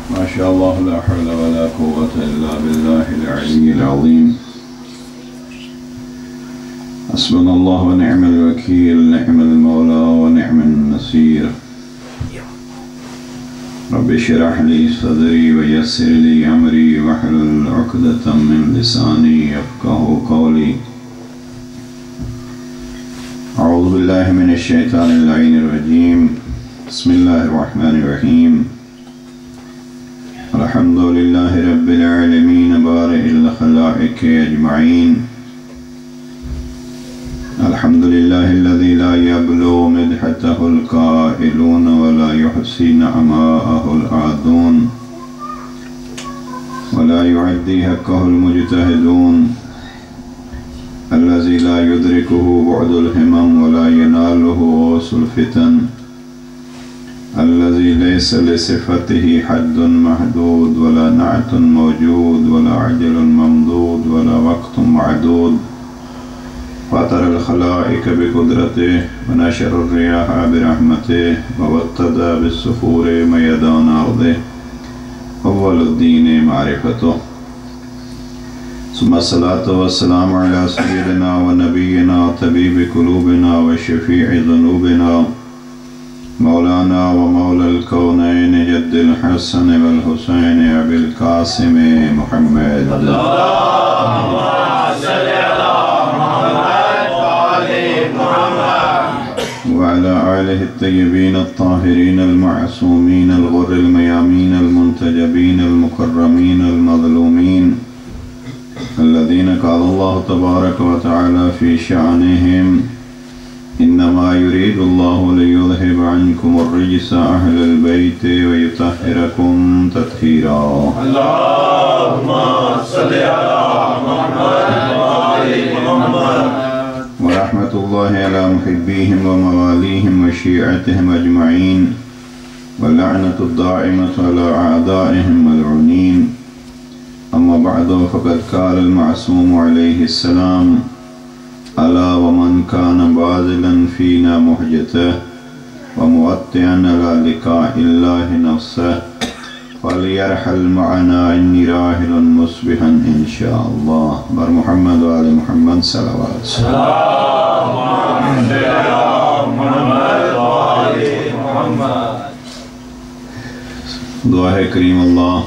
ما شاء الله لا حول ولا قوة إلا بالله العلي العظيم. حسبنا الله ونعم الوكيل، نعم المولى ونعم النصير. رب اشرح لي صدري ويسر لي أمري واحلل عقدة من لساني يفقهوا قولي. أعوذ بالله من الشيطان اللعين الرجيم. بسم الله الرحمن الرحيم. الحمد لله رب العالمين بارئ الخلائق أجمعين. الحمد لله الذي لا يبلغ مدحته القائلون ولا يحصي نعماءه العادون ولا يعدي حقه المجتهدون، الذي لا يدركه بعد الهمم ولا يناله غوص الفتن، الذي ليس لصفته حد محدود ولا نعت موجود ولا عجل ممدود ولا وقت معدود. فاطر الخلائق بقدرته ونشر الرياح برحمته ووطد بالصخور ميدان أرضه. أول الدين معرفته، ثم الصلاة والسلام على سيدنا ونبينا طبيب قلوبنا وشفيع ذنوبنا مولانا ومولى الكونين جد الحسن والحسين أبي القاسم محمد. اللهم صل على محمد وآل محمد وعلى آله الطيبين الطاهرين المعصومين الغر الميامين المنتجبين المكرمين المظلومين، الذين قال الله تبارك وتعالى في شأنهم: إنما يريد الله ليذهب عنكم الرجس أهل البيت ويطهركم تطهيرا. اللهم صل على محمد وآل محمد. ورحمة الله على محبيهم ومواليهم وشيعتهم أجمعين، واللعنة الدائمة على أعدائهم ملعونين. أما بعد، فقد قال المعصوم عليه السلام: ألا ومن كان باذلا فينا محجته وموطئا على لقاء الله نفسه فليرحل معنا إني راحل مصبحا إن شاء الله. بر محمد وآل محمد صلوات. دعا ہے کریم اللہ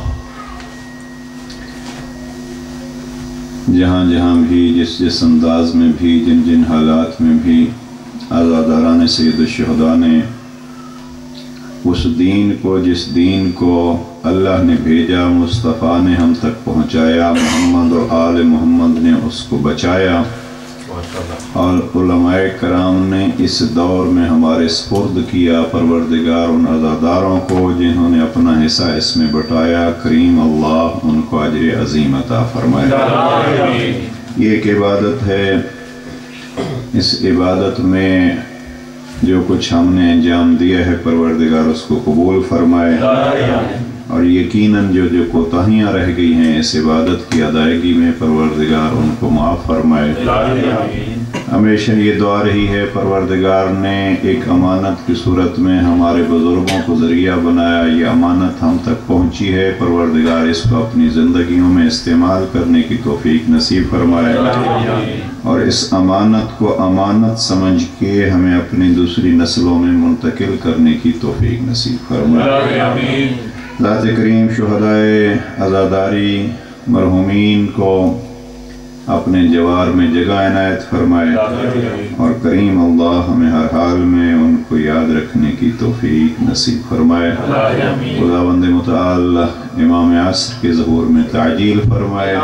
جہاں جہاں بھی جس جس انداز میں بھی جن جن حالات میں بھی عزاداران سید الشہداء نے اس دین کو، جس دین کو اللہ نے بھیجا، مصطفیٰ نے ہم تک پہنچایا، محمد اور آل محمد نے اس کو بچایا، اور علماء کرام نے اس دور میں ہمارے سپرد کیا. پروردگار ان عزاداروں کو جنہوں نے اپنا حصہ اس میں بٹایا، کریم اللہ ان کو اجر عظیم عطا فرمائے. یہ ایک عبادت ہے، اس عبادت میں جو کچھ ہم نے انجام دیا ہے پروردگار اس کو قبول فرمائے، اور یقیناً جو کوتاہیاں رہ گئی ہیں اس عبادت کی ادائیگی میں پروردگار ان کو معاف فرمائے. ہمیشہ یہ دعا رہی ہے، پروردگار نے ایک امانت کی صورت میں ہمارے بزرگوں کو ذریعہ بنایا، یہ امانت ہم تک پہنچی ہے، پروردگار اس کو اپنی زندگیوں میں استعمال کرنے کی توفیق نصیب فرمائے، اور اس امانت کو امانت سمجھ کے ہمیں اپنی دوسری نسلوں میں منتقل کرنے کی توفیق نصیب فرمائے. ذات کریم شہدائے عزاداری مرحومین کو اپنے جوار میں جگہ عنایت فرمائے، اور کریم اللہ ہمیں ہر حال میں ان کو یاد رکھنے کی توفیق نصیب فرمائے. خداوند متعال امام عصر کے ظہور میں تعجیل فرمائے،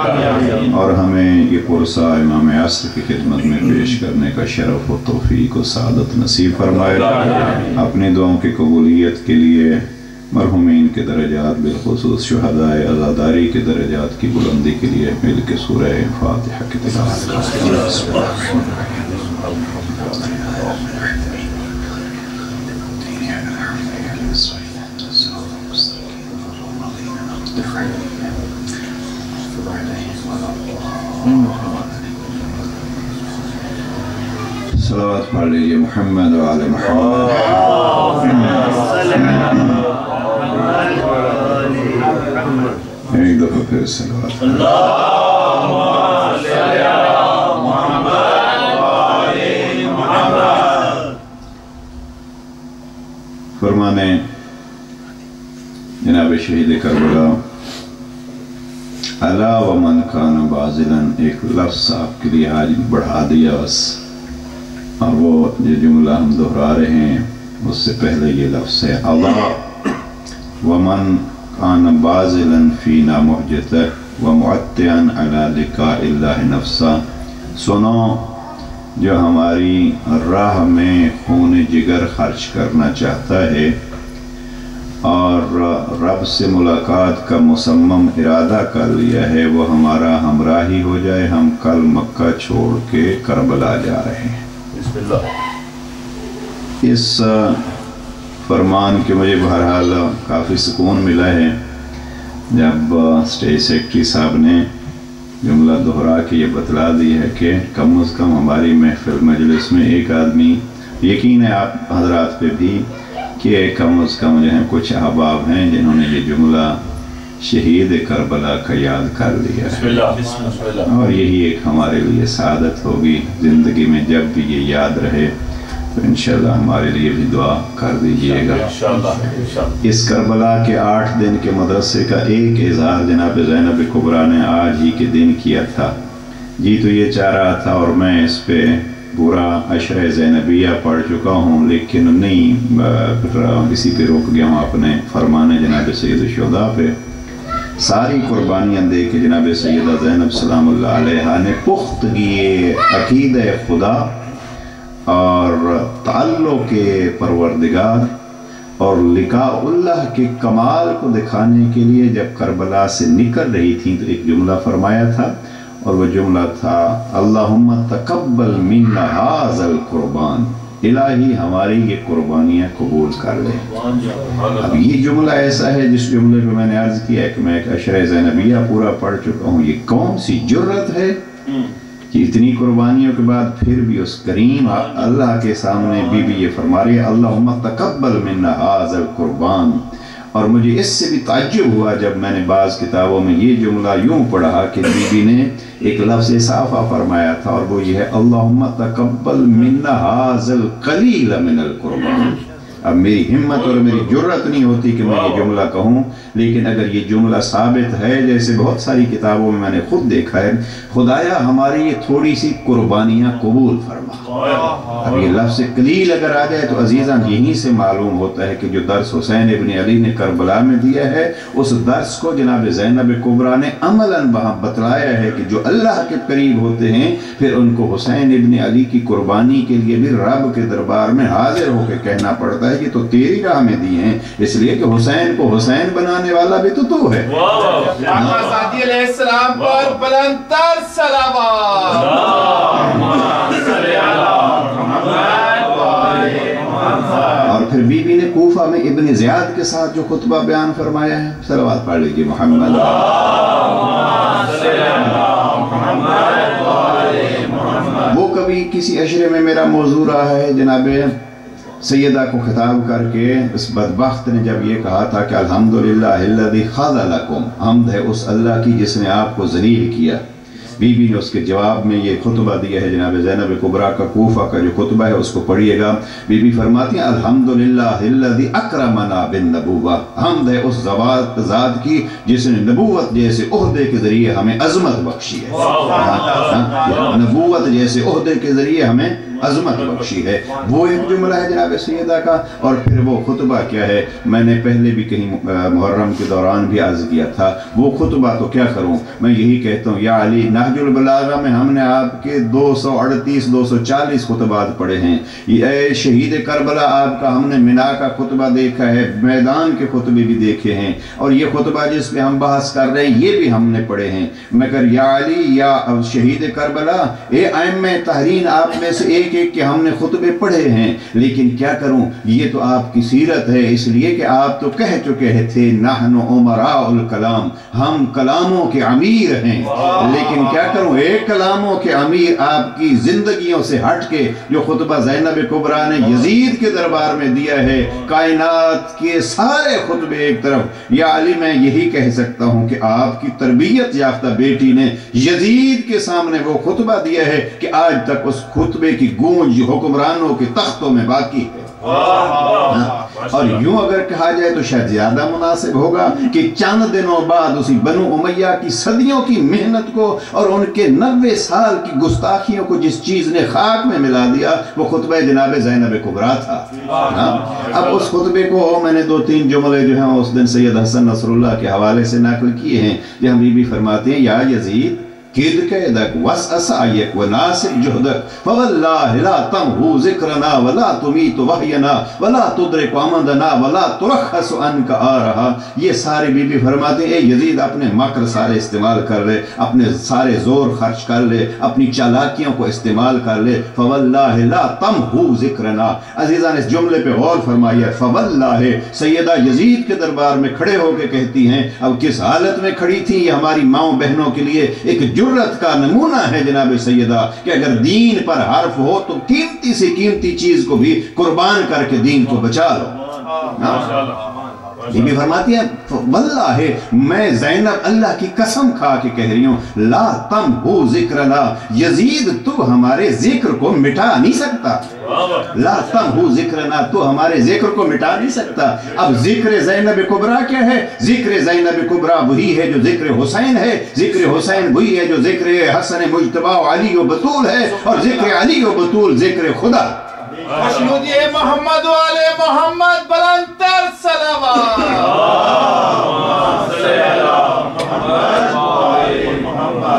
اور ہمیں یہ پرسہ امام عصر کی خدمت میں پیش کرنے کا شرف و توفیق و سعادت نصیب فرمائے. اپنی دعاؤں کی قبولیت کے لیے مرحومین کے درجات، بالخصوص شہداء عزاداری کے درجات کی بلندی کے لیے مل کے سورہ فاتحہ کی تلاوت کرتے ہیں. صلوات پڑھ لیجئے محمد و آل محمد. پہ صلوات فرمانے جناب شہید کربلا الا ومن کان باذلاً ایک لفظ آپ کے لیے آج بڑھا دیا بس، اور وہ جو جملہ ہم دہرا رہے ہیں اس سے پہلے یہ لفظ ہے الا ومن کان باذلاً فینا محجتہ ومعتعاً علی لقاء اللہ نفسا، سنو جو ہماری راہ میں خون جگر خرچ کرنا چاہتا ہے اور رب سے ملاقات کا مصمم ارادہ کر لیا ہے، وہ ہمارا ہمراہی ہو جائے، ہم کل مکہ چھوڑ کے کربلا جا رہے ہیں۔ بسم اللہ۔ اس فرمان کے مجھے بہرحال کافی سکون ملا ہے جب اسٹیج سیکرٹری صاحب نے جملہ دہرا کے یہ بتلا دی ہے کہ کم از کم ہماری محفل مجلس میں ایک آدمی، یقین ہے آپ حضرات پہ بھی، کہ کم از کم جو ہیں کچھ احباب ہیں جنہوں نے یہ جملہ شہید کربلا کا یاد کر لیا ہے، اور یہی ایک ہمارے لیے سعادت ہوگی زندگی میں، جب بھی یہ یاد رہے تو انشاءاللہ ہمارے لیے بھی دعا کر دیجئے گا۔ اس کربلا کے 8 دن کے مدرسے کا ایک اظہار جناب زینب کبریٰ نے آج ہی کے دن کیا تھا، جی تو یہ چاہ رہا تھا اور میں اس پہ پورا عشرہ زینبیہ پڑھ چکا ہوں، لیکن نہیں اسی پہ روک گیا ہوں اپنے فرمان جناب سید الشہداء پہ۔ ساری قربانیاں دے کے جناب سیدہ زینب سلام اللہ علیہا نے پختگی عقیدہ خدا اور تعلق پروردگار اور لقاء اللہ کے کمال کو دکھانے کے لیے جب کربلا سے نکل رہی تھی تو ایک جملہ فرمایا تھا، اور وہ جملہ تھا اللہم تقبل منا ھذا القربان، الہی ہماری یہ قربانیاں قبول کر لے۔ اب یہ جملہ ایسا ہے جس جملے پہ میں نے عرض کیا ہے کہ میں ایک عشرہ زینبیہ پورا پڑھ چکا ہوں، یہ کون سی جرت ہے کہ اتنی قربانیوں کے بعد پھر بھی اس کریم اللہ کے سامنے بی بی یہ فرما رہی ہے اللہم تقبل منا ھذا القربان۔ اور مجھے اس سے بھی تعجب ہوا جب میں نے بعض کتابوں میں یہ جملہ یوں پڑھا کہ بی بی نے ایک لفظ اضافہ فرمایا تھا، اور وہ یہ ہے اللہم تقبل منا ھذا القلیل من القربان۔ اب میری ہمت اور میری جرت نہیں ہوتی کہ میں یہ جملہ کہوں، لیکن اگر یہ جملہ ثابت ہے جیسے بہت ساری کتابوں میں نے خود دیکھا ہے، خدایا ہماری یہ تھوڑی سی قربانیاں قبول فرما۔ اب یہ لفظ قلیل اگر آ جائے تو عزیزاں یہیں سے معلوم ہوتا ہے کہ جو درس حسین ابن علی نے کربلا میں دیا ہے اس درس کو جناب زینب کبریٰ نے عملاً وہاں بتلایا ہے کہ جو اللہ کے قریب ہوتے ہیں پھر ان کو حسین ابن علی کی قربانی کے لیے بھی رب کے دربار میں حاضر ہو کے کہنا پڑتا ہے کہ تو تیری راہ میں دی ہیں، اس لیے کہ حسین کو حسین بنانے والا بھی تو ہے۔ آقا صادق علیہ السلام پر بلندتر صلوات۔ اور پھر بی بی نے کوفہ میں ابن زیاد کے ساتھ جو خطبہ بیان فرمایا ہے، صلوات پڑھ لیجیے محمد۔ وہ کبھی کسی عشرے میں میرا موضوع رہا ہے، جناب سیدہ کو خطاب کر کے اس بدبخت نے جب یہ کہا تھا کہ الحمدللہ الذی خذلکم، حمد ہے اس اللہ کی جس نے آپ کو ذلیل کیا۔ بی بی نے اس کے جواب میں یہ خطبہ دیا ہے جناب زینب کبریٰ کا کوفہ کا جو خطبہ ہے اس کو پڑھیے گا۔ بی بی فرماتی ہیں الحمدللہ الذی اکرمنا بالنبوہ، حمد ہے اس ذات کی جس نے نبوت جیسے عہدے کے ذریعے ہمیں عظمت بخشی ہے، نبوت جیسے عہدے کے ذریعے ہمیں عظمت بخشی ہے۔ وہ ایک جملہ ہے جناب سیدہ کا، اور پھر وہ خطبہ کیا ہے، میں نے پہلے بھی کہیں محرم کے دوران بھی عرض کیا تھا، وہ خطبہ تو کیا کروں، میں یہی کہتا ہوں یا علی، نہج البلاغہ میں ہم نے آپ کے 238 240 خطبات پڑھے ہیں، اے شہید کربلا آپ کا ہم نے منا کا خطبہ دیکھا ہے، میدان کے خطبے بھی دیکھے ہیں، اور یہ خطبہ جس پہ ہم بحث کر رہے ہیں یہ بھی ہم نے پڑھے ہیں، مگر یا علی یا شہید کربلا، اے ائمہ تحرین آپ میں سے ایک कि हमने खुतबे पढ़े हैं, लेकिन क्या करूं, ये तो आपकी सीरत है, इसलिए कि आप तो कह चुके थे नहनु उमराउल कलाम, हम कलामों के अमीर हैं। लेकिन क्या करूं, एक कलामों के अमीर आपकी जिंदगियों से हट के जो खुतबा ज़ैनब कुबरा ने यजीद के दरबार में दिया है, कायनात के सारे खुतबे एक तरफ, या अली मैं यही कह सकता हूं कि आपकी तरबियत याफ्ता बेटी ने यजीद के सामने वो खुतबा दिया है कि आज तक उस खुतबे की गूंज हुक्मरानों के तख्तों में बाकी है। और यूं अगर कहा जाए तो शायद ज्यादा मुनासिब होगा कि चंद दिनों बाद उसी बनु उमैया की सदियों की मेहनत को और उनके 90 साल की गुस्ताखियों को जिस चीज ने खाक में मिला दिया वो खुतबा जनाब ज़ैनब कुबरा था। अब उस खुतबे को मैंने 2-3 जुमले जो हैं उस दिन सैयद हसन नसरुल्लाह के हवाले से नकल किए हैं, जहां बीबी फरमाते हैं, या यजीद किद कैदक वस असायक व नासिब जुहदक फवल्लाहि ला तमहु ज़िक्रना वला तुमीतु वहयना वला तुदरिकु अमदना वला तुरखसु अनका आ रहा। ये सारे बीबी फरमाते हैं, यजीद अपने मकर सारे इस्तेमाल कर ले, अपने सारे जोर खर्च कर ले, अपनी चालाकियों को इस्तेमाल कर ले। फवल्लाहि ला तमहु ज़िक्रना, अजीज़ा ने इस जुमले पे गौर फरमाया। फवल्लाहि सैयदा यजीद के दरबार में खड़े होकर कहती हैं, अब किस हालत में खड़ी थी, ये हमारी माओ बहनों के लिए एक जुर्रत का नमूना है जनाब सैयदा, कि अगर दीन पर हर्फ हो तो कीमती से कीमती चीज को भी कुर्बान करके दीन को बचा लो। बीबी फरमाती है, वल्लाहि मैं ज़ैनब अल्लाह की कसम खा के कह रही हूँ, ला तमहु ज़िक्रना, यजीद तू हमारे जिक्र को मिटा नहीं सकता। ला तमहु ज़िक्रना, तू हमारे जिक्र को मिटा नहीं सकता। अब जिक्र ज़ैनब कुबरा क्या है? जिक्र ज़ैनब कुबरा वही है जो जिक्र हुसैन है, जिक्र हुसैन वही है जो जिक्र हसन मुज्तबा अली व बतूल है, और जिक्र अली व बतूल जिक्र खुदा। खुशनुदी मोहम्मद वाले मोहम्मद बुलंदतर सलावत।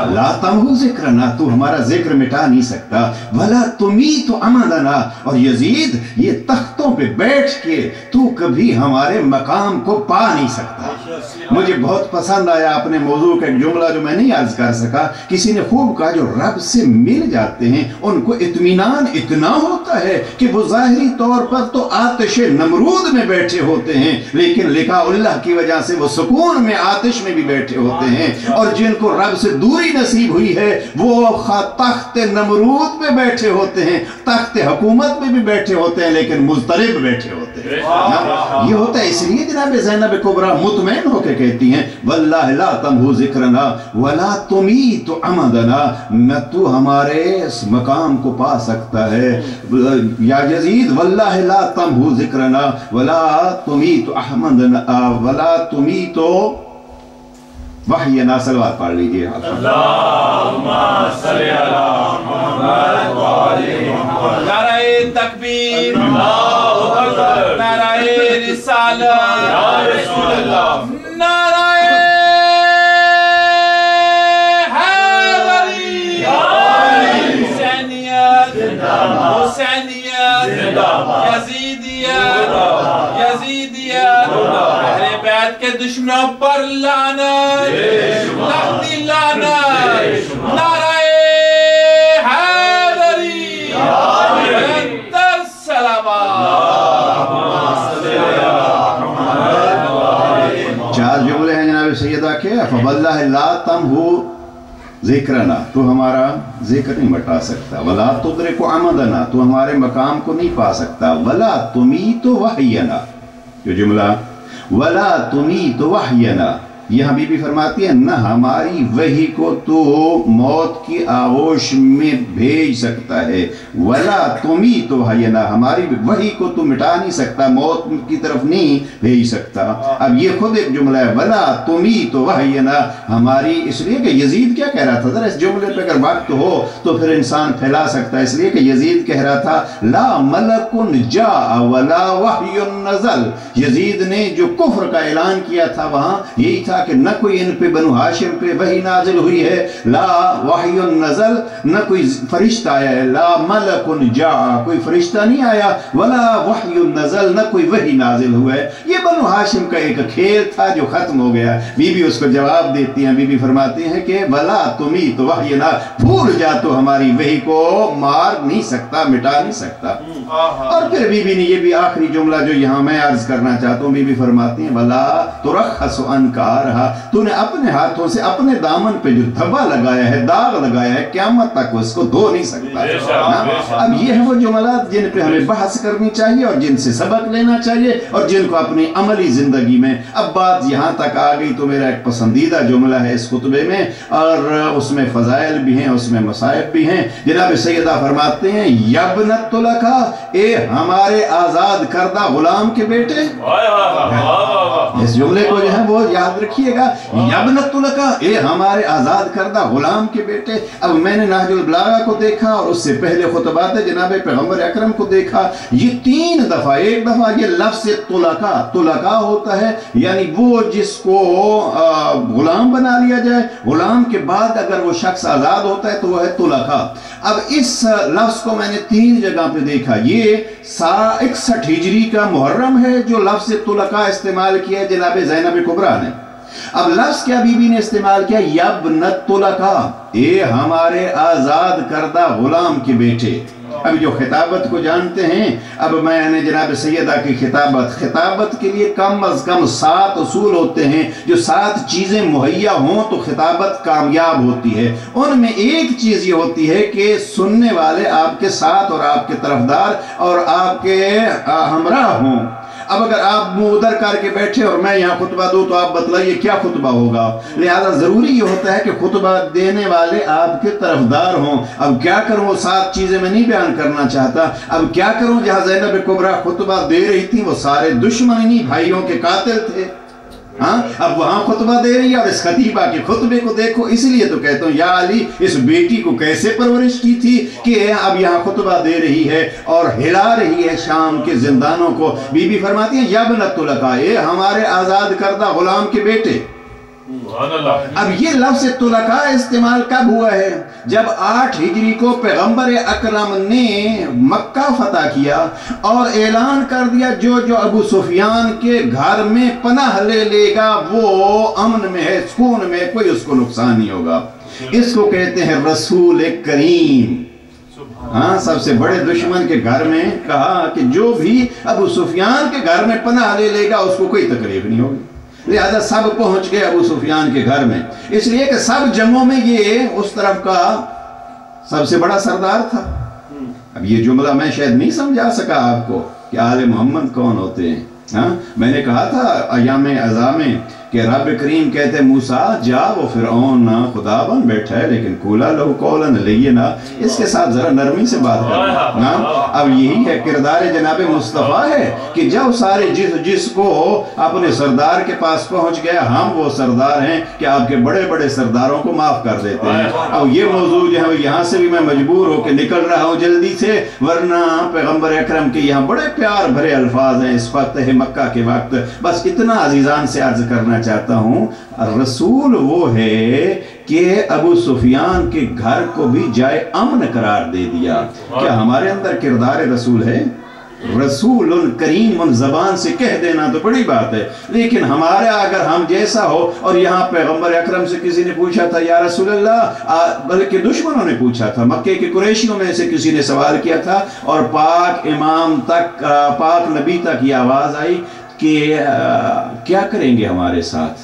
ला तमहु ज़िक्रना, तू हमारा जिक्र मिटा नहीं सकता। वला तुमीतु अमदना, और यजीद ये तख्तों पे बैठ के तू कभी हमारे मकाम को पा नहीं सकता। मुझे बहुत पसंद आया अपने मौजू का एक जुमला जो मैं नहीं अर्ज कर सका, किसी ने खूब कहा, जो रब से मिल जाते हैं उनको इत्मीनान इतना होता है कि वो जाहिरी तौर पर तो आतिश नमरूद में बैठे होते हैं, लेकिन लिकाउल्लाह की वजह से वो सुकून में आतिश में भी बैठे होते हैं। और जिनको रब से दूरी नसीब हुई है वो तख्त नमरूद में बैठे होते हैं, तख्त हुकूमत में भी बैठे होते हैं, लेकिन मुज़तरिब बैठे होते हैं। ये होता है इसलिए जनाब ज़ैनब कुबरा मुतमईन होकर कहती हैं, वल्लाहि ला तमहु ज़िक्रना वला तुमीतु अमदना, न तू हमारे इस मकाम को पा सकता है। या यजीद वल्लाहि ला तमहु ज़िक्रना वला तुमीतु अहमदना वला तुमीतु वहयना। सलवात पढ़ लीजिए। अल्लाहुम्मा सल्ली अला मुहम्मद व आलि मुहम्मद। नारे तकबीर, अल्लाहु अकबर, नारे रिसालत, या रसूल अल्लाह, नारे हैदरी, हुसैनियत जिंदाबाद, हुसैनियत जिंदाबाद, यजीदियत यजीदियत, अहले बैत के दुश्मनों पर लानत, लख्ती लानत, नारे हैदरी, बुलंदतर सलावत। चार जुमले हैं जनाब सैयदा के। फवल्लाहि ला तमहु ज़िक्रना, तू हमारा जिक्र नहीं मिटा सकता। वला तुदरिकु अमदना, तू हमारे मकाम को नहीं पा सकता। वला तुमीतु वहयना, जो जुमला वला तुमीतु वहयना, यहाँ बीबी फरमाती है, न हमारी वही को तो मौत की आगोश में भेज सकता है। वला तुमीतु वहयना, हमारी वही को तू मिटा नहीं सकता, मौत की तरफ नहीं भेज सकता। अब ये खुद एक जुमला है, वला तुमीतु वहयना हमारी, इसलिए कि यजीद क्या कह रहा था, जरा इस जुमले पे अगर वक्त हो तो फिर इंसान फैला सकता है। इसलिए कि यजीद कह रहा था, ला मलकुन जा वला वहयुन नज़ल, यजीद ने जो कुफ्र का ऐलान किया था वहां यही था देखा कि न कोई इन पे बनु हाशिम पे वही नाजिल हुई है, ला वहयुन नज़ल, न कोई फरिश्ता आया है, ला मलकुन जा, कोई फरिश्ता नहीं आया, वला वहयुन नज़ल, न कोई वही नाजिल हुआ है। ये बनु हाशिम का एक खेल था जो खत्म हो गया। बीबी उसको जवाब देती हैं, बीबी फरमाती हैं कि वला तुमी तो वही ना, भूल जा तो हमारी वही को मार नहीं सकता, मिटा नहीं सकता। और फिर बीबी ने ये भी आखिरी जुमला जो यहाँ मैं अर्ज करना चाहता हूँ, बीबी फरमाती हैं वला तुरखसु अनकारहा, तूने अपने हाथों से अपने दामन पे जो धब्बा लगाया है, दाग लगाया है, क़यामत तक उसको धो नहीं सकता। अब ये है वो जुमला जिन पे हमें बहस करनी चाहिए और जिनसे सबक लेना चाहिए और जिनको अपनी अमली जिंदगी में। अब बात यहाँ तक आ गई तो मेरा एक पसंदीदा जुमला है इस खुतबे में, और उसमें फजाइल भी हैं, उसमें मसाइब भी हैं। जनाब सैयदा फरमाते हैं यब्नत तुलका, ए हमारे आजाद करदा गुलाम के बेटे। इस जुमले को जो है वो याद रखिएगा, यब्नत तुलका, ए हमारे आजाद करदा गुलाम के बेटे। अब मैंने नहजुल बलागा को देखा और उससे पहले खुतबात जनाब पैगंबर अकरम को देखा, ये 3 दफा, एक दफा ये लफ्ज़ तुलका, तुलका होता है यानी वो जिसको गुलाम बना लिया जाए, गुलाम के बाद अगर वो शख्स आजाद होता है तो वो है तुलका। अब इस लफ्ज़ को मैंने 3 जगह पे देखा। ये 61 हिजरी का मुहर्रम है जो लफ्ज़ तुलका इस्तेमाल किया जनाब ज़ैनब कुबरा ने। अब लफ्ज़ क्या बीबी ने इस्तेमाल किया, यब्नत तुलका, ए हमारे आजाद करदा गुलाम के बेटे। अब जो खिताबत को जानते हैं, अब मैंने जनाब सैयदा की खिताबत के लिए कम अज कम 7 उसूल होते हैं। जो 7 चीज़ें मुहैया हों तो खिताबत कामयाब होती है। उनमें एक चीज़ ये होती है कि सुनने वाले आपके साथ और आपके तरफदार और आपके हमराह हों। अब अगर आप मुंह उधर करके बैठे और मैं यहाँ खुतबा दूँ तो आप बतलाइए क्या खुतबा होगा। लिहाजा ज़रूरी ये होता है कि खुतबा देने वाले आपके तरफदार हों। अब क्या करूँ, वो 7 चीज़ें मैं नहीं बयान करना चाहता। अब क्या करूँ, जहाँ ज़ैनब कुबरा खुतबा दे रही थी वो सारे दुश्मनी भाइयों के कातिल थे। हाँ, अब वहां खुतबा दे रही है और इस खतीबा के खुतबे को देखो। इसलिए तो कहता हूँ या अली, इस बेटी को कैसे परवरिश की थी कि अब यहाँ खुतबा दे रही है और हिला रही है शाम के जिंदानों को। बीबी फरमाती है यब्नत तुलका, ए हमारे आजाद करदा गुलाम के बेटे। अब ये लफ्ज़ तुलका इस्तेमाल कब हुआ है, जब 8 हिजरी को पैगंबर अकरम ने मक्का फतह किया और ऐलान कर दिया जो जो अबू सुफियान के घर में पनाह ले लेगा वो अमन में है, सुकून में, कोई उसको नुकसान नहीं होगा। इसको कहते हैं रसूल करीम। हाँ, सबसे बड़े दुश्मन के घर में कहा कि जो भी अबू सुफियान के घर में पनाह ले लेगा उसको कोई तकलीफ नहीं होगी। लिहाजा सब पहुंच गए अबू सुफियान के घर में, इसलिए कि सब जंगों में ये उस तरफ का सबसे बड़ा सरदार था। अब ये जुमला मैं शायद नहीं समझा सका आपको कि आले मोहम्मद कौन होते हैं। हाँ, मैंने कहा था अयाम अज़ा में कि रब करीम कहते मूसा जा वो फिरौन ना खुदा बन बैठा है लेकिन कूला लहू कौलन लय्यिना, इसके साथ जरा नरमी से बात करना ना। अब यही है किरदार जनाब मुस्तफ़ा है कि जब सारे जिसको अपने सरदार के पास पहुंच गया, हम वो सरदार हैं कि आपके बड़े बड़े सरदारों को माफ कर देते हैं। अब ये मौजूद जो है यहाँ से भी मैं मजबूर होकर निकल रहा हूँ जल्दी से, वरना पैगम्बर अकरम के यहाँ बड़े प्यार भरे अल्फाज हैं इस फतह मक्का के वक्त। बस इतना अजीजान से अर्ज करना चाहता हूं, रसूल वो है कि अबू सुफियान के घर को भी जाए अमन करार दे दिया। क्या हमारे अंदर किरदार रसूल है? रसूल करीम उन जबान से कह देना तो बड़ी बात है, लेकिन हमारा अगर हम जैसा हो। और यहाँ पैगंबर अकरम से किसी ने पूछा था या रसूल अल्लाह, बल्कि दुश्मनों ने पूछा था, मक्के के कुरैशियों में से किसी ने सवाल किया था और पाक इमाम तक, पाक नबी तक ये आवाज आई कि क्या करेंगे हमारे साथ,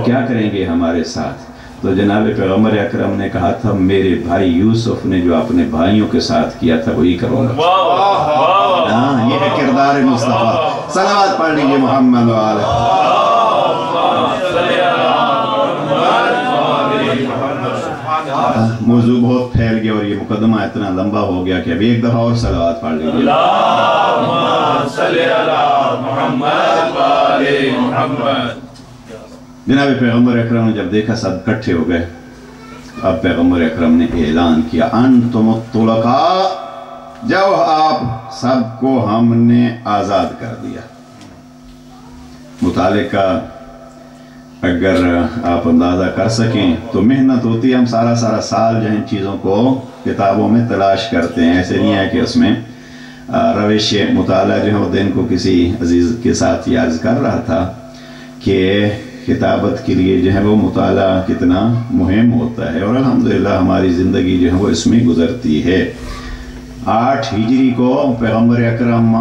क्या करेंगे हमारे साथ। तो जनाब पैगंबर अकरम ने कहा था मेरे भाई यूसुफ ने जो अपने भाइयों के साथ किया था वही करूंगा। हाँ, ये है किरदार मुस्तफा। सलावत पढ़ लीजिए मोहम्मद वाले। मौजू बहुत फैल गया और ये मुकदमा इतना लंबा हो गया कि अभी एक दफा और सलावत पढ़ लीजिए। जनाब पैगंबर अकरम ने जब देखा सब इकट्ठे हो गए, अब पैगंबर अकरम ने ऐलान किया अंतुम तुलका, जाओ आप सबको हमने आज़ाद कर दिया। मुतालिका अगर आप अंदाज़ा कर सकें तो मेहनत होती है, हम सारा साल जो इन चीज़ों को किताबों में तलाश करते हैं। ऐसे नहीं है कि उसमें रविश मुताला जो है वो दिन को किसी अजीज़ के साथ ये अर्ज़ कर रहा था कि किताबत के लिए जो है वो मुताला कितना मुहिम होता है, और अल्हम्दुलिल्लाह हमारी ज़िंदगी जो है वो इसमें गुज़रती है। 8 हिजरी को पैगम्बर अकरम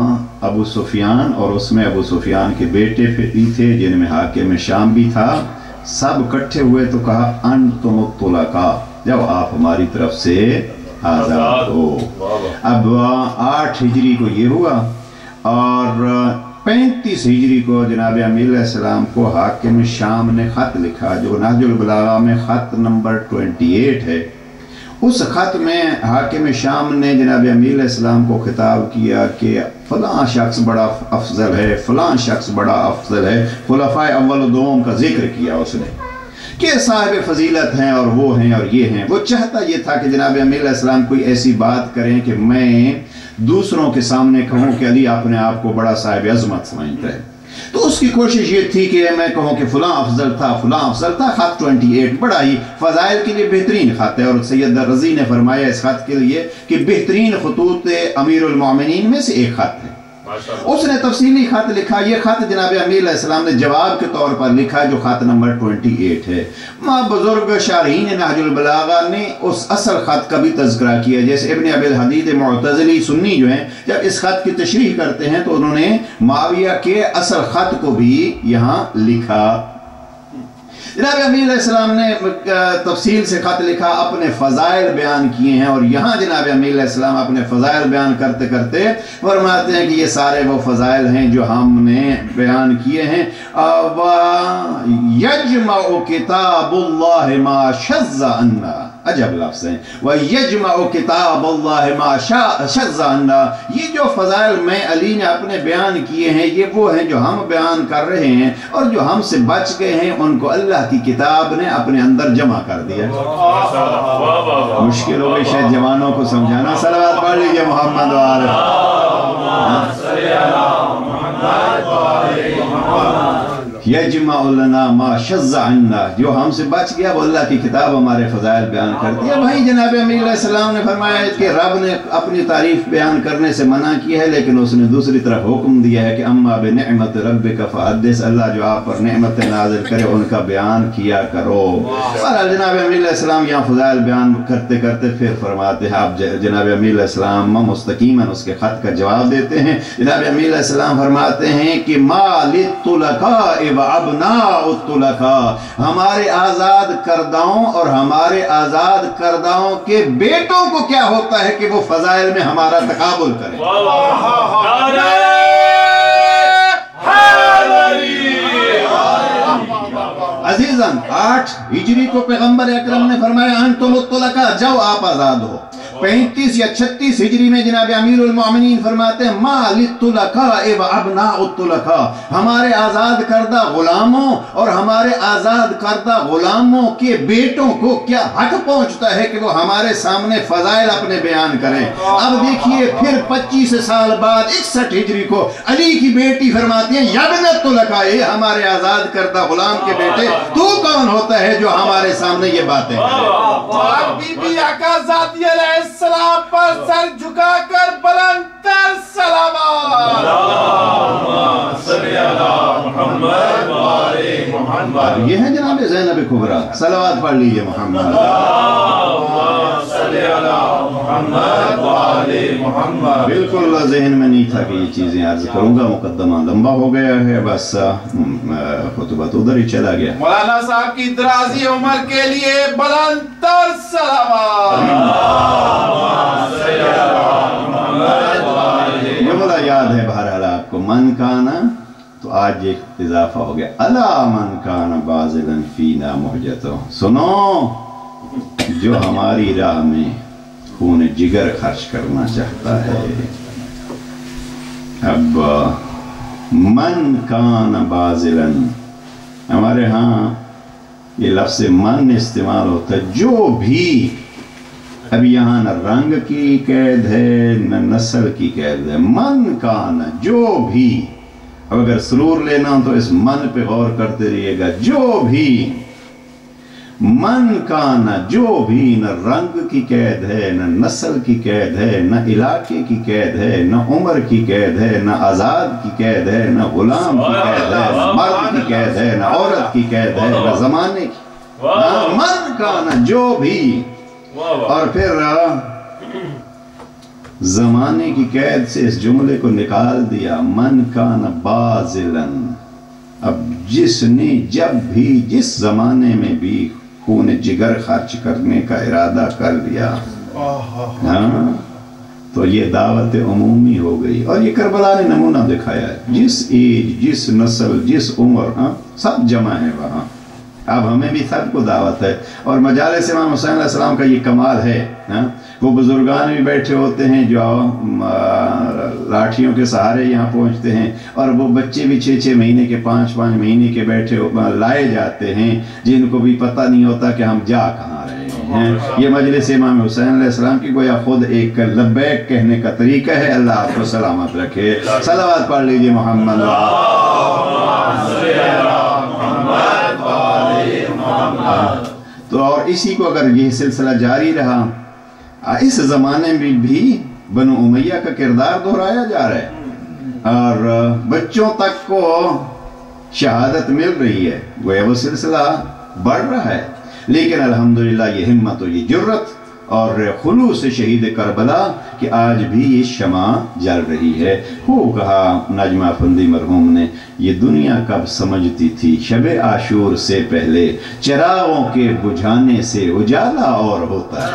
अबू सुफियान और उसमें अबू सुफियान के बेटे भी थे जिनमें हाकिम शाम भी था, सब इकट्ठे हुए तो कहा अंतुम तुलका, जब आप हमारी तरफ से आज़ाद हो। अब 8 हिजरी को ये हुआ और 35 हिजरी को जनाब अमीर अलैहिस्सलाम को हाकिम शाम ने ख़त लिखा जो नहजुल बलागा में ख़त नंबर 28 है। उस ख़त में हाकिम शाम ने जनाब अमीर अलैहिस्सलाम को खिताब किया कि फ़लाँ शख्स बड़ा अफजल है, फ़लाँ शख्स बड़ा अफजल है। खुलफ़ाए अव्वल दोम का जिक्र किया उसने कि साहिब फजीलत हैं और वो हैं और ये हैं। वो चाहता ये था कि जनाब अमीर अलैहिस्सलाम कोई ऐसी बात करें कि मैं दूसरों के सामने कहूँ कि अली अपने आप को बड़ा साहिब अज़मत समझता है। तो उसकी कोशिश ये थी कि मैं कहूँ कि फ़लाँ अफजल था, फ़लाँ अफजल था। ख़त 28 बड़ा ही फ़ज़ाइल के लिए बेहतरीन ख़त है, और सैयद रज़ी ने फरमाया इस ख़त के लिए कि बेहतरीन ख़ुतूत अमीरुल मोमिनीन में से एक ख़त है। उसने तफसीली ख़त लिखा। ये ख़त जनाब अमीर अलैहिस्सलाम ने जवाब के तौर पर लिखा जो ख़त नंबर 28 है। माँ बुजुर्ग शारहीन नहजुल बलागा ने उस असल ख़त का भी तज़किरा किया। जैसे इब्न अबिल हदीद मुअतज़िली सुन्नी जो हैं जब इस ख़त की तशरीह करते हैं तो उन्होंने मुआविया के असल ख़त को भी यहाँ लिखा। जनाब अमीर अलैहिस्सलाम ने तफसील से ख़त लिखा, अपने फ़ज़ाइल बयान किए हैं, और यहाँ जनाब अमीर अलैहिस्सलाम अपने फ़ज़ाइल बयान करते करते फरमाते हैं कि ये सारे वो फ़ज़ाइल हैं जो हमने बयान किए हैं। यजमउ किताबुल्लाह मा शज़्ज़ा अन्ना, अजब लफ्ज़ हैं, व यजमउ किताबुल्लाह मा शज़्ज़ा अन्ना। ये जो फ़ज़ाइल मैं अली ने अपने बयान किए हैं ये वो हैं जो हम बयान कर रहे हैं, और जो हमसे बच गए हैं उनको अल्लाह की किताब ने अपने अंदर जमा कर दिया। मुश्किल हो गई शायद जवानों को समझाना। सलावत पढ़ लीजिए मोहम्मद वाले। यजमाउलना मा शज़्ज़ा अन्ना, जो हमसे बच गया वो अल्लाह की किताब हमारे फ़ज़ाइल बयान कर दिया। वहीं जनाब अमीर अलैहिस्सलाम ने फरमाया कि रब ने अपनी तारीफ़ बयान करने से मना किया है, लेकिन उसने दूसरी तरफ हुक्म दिया है कि अम्मा बिनिअमत रब्बिका फहद्दिस, अल्लाह जो आप पर नेमत नाज़िल करे उनका बयान किया करो। और जनाब अमीर अलैहिस्सलाम यहाँ फ़ज़ाइल बयान करते करते फिर फरमाते हैं, आप जनाब अमीर अलैहिस्सलाम मुस्तकीमन उसके ख़त का जवाब देते हैं। जनाब अमीर अलैहिस्सलाम फरमाते हैं कि मालितुलका व अबनाउतुलका, हमारे आज़ाद करदाओं और हमारे आज़ाद करदाओं के बेटों को क्या होता है कि वो फ़ज़ाइल में हमारा तकाबुल करें। अजीज़न 8 हिजरी को पैगम्बर अकरम ने फरमाया अंतुमुत्तलका, जाओ आप आज़ाद हो। 35 या 36 हिजरी में जनाब अमीरुल मोमिनीन फरमाते हैं मालितुलका व अबनाउतुलका, हमारे आज़ाद करदा गुलामों और हमारे आज़ाद करदा गुलामों के बेटों को क्या हक पहुंचता है कि वो हमारे सामने फ़ज़ाइल अपने बयान करें। अब देखिए फिर 25 साल बाद 61 हिजरी को अली की बेटी फरमाती है यबनतुलका, ये हमारे आज़ाद करदा गुलाम के बेटे, तू कौन होता है जो हमारे सामने ये बातें बीबी आका ज़ाती अलैहिस्सलाम पर सर झुकाकर बुलंद तर सलावत। ये है जनाब ज़ैनब कुबरा, सलावत पढ़ लीजिए मोहम्मद। बिल्कुल ज़हन में नहीं था कि ये चीज़ें अर्ज करूँगा, मुकद्दमा लंबा हो गया है, बस खुतबा तो उधर ही चला गया। मौलाना साहब की दराज़ी उम्र के लिए बुलंद तर सलावत। जुमला याद है बहरहाल आपको, मन काना, तो आज एक इजाफा हो गया, अला मन काना बाज़िलन फीना मुहजतो, सुनो जो हमारी राह में खून जिगर खर्च करना चाहता है। अब मन कान बाज़िलन, हमारे यहाँ ये लफ्ज़ मन इस्तेमाल होता है, जो भी। अब यहाँ न रंग की कैद है न नस्ल की कैद है, मन कान जो भी। अब अगर सुरूर लेना हो तो इस मन पे गौर करते रहिएगा। जो भी मन का न जो भी न रंग की कैद है, न नस्ल की कैद है, न इलाके की कैद है, न उम्र की कैद है, न आज़ाद की कैद है, न गुलाम की कैद है, न मर्द की कैद है, न औरत की कैद है, न ज़माने की, मन का न जो भी। और फिर ज़माने की कैद से इस जुमले को निकाल दिया, मन का न बाज़िलन। अब जिसने जब भी जिस ज़माने में भी खून जिगर खर्च करने का इरादा कर लिया, हाँ, तो ये दावत उमूमी हो गई। और ये करबला ने नमूना दिखाया है, जिस एज, जिस नस्ल, जिस उम्र, हाँ, सब जमा है वहाँ। अब हमें भी सबको दावत है। और मजालिस इमाम हुसैन अलैहिस्सलाम का ये कमाल है, हाँ? वो बुजुर्गान भी बैठे होते हैं जो लाठियों के सहारे यहाँ पहुँचते हैं, और वो बच्चे भी 6-6 महीने के, 5-5 महीने के बैठे लाए जाते हैं, जिनको भी पता नहीं होता कि हम जा कहाँ रहे हैं। ये मजलिस इमाम हुसैन अलैहिस्सलाम की गोया खुद एक लब्बैक कहने का तरीका है। अल्लाह आपको सलामत रखे। सलावत पढ़ लीजिए मोहम्मद। तो और इसी को अगर यह सिलसिला जारी रहा, इस ज़माने में भी बनु उमैया का किरदार दोहराया जा रहा है और बच्चों तक को शहादत मिल रही है, वो सिलसिला बढ़ रहा है। लेकिन अल्हम्दुलिल्लाह ये हिम्मत और ये जुर्रत और खुलूस शहीद करबला कि आज भी ये शमा जल रही है। वो कहा नजमा फंदी मरहूम ने, ये दुनिया कब समझती थी शबे आशूर से पहले चिरागों के बुझाने से उजाला और होता है।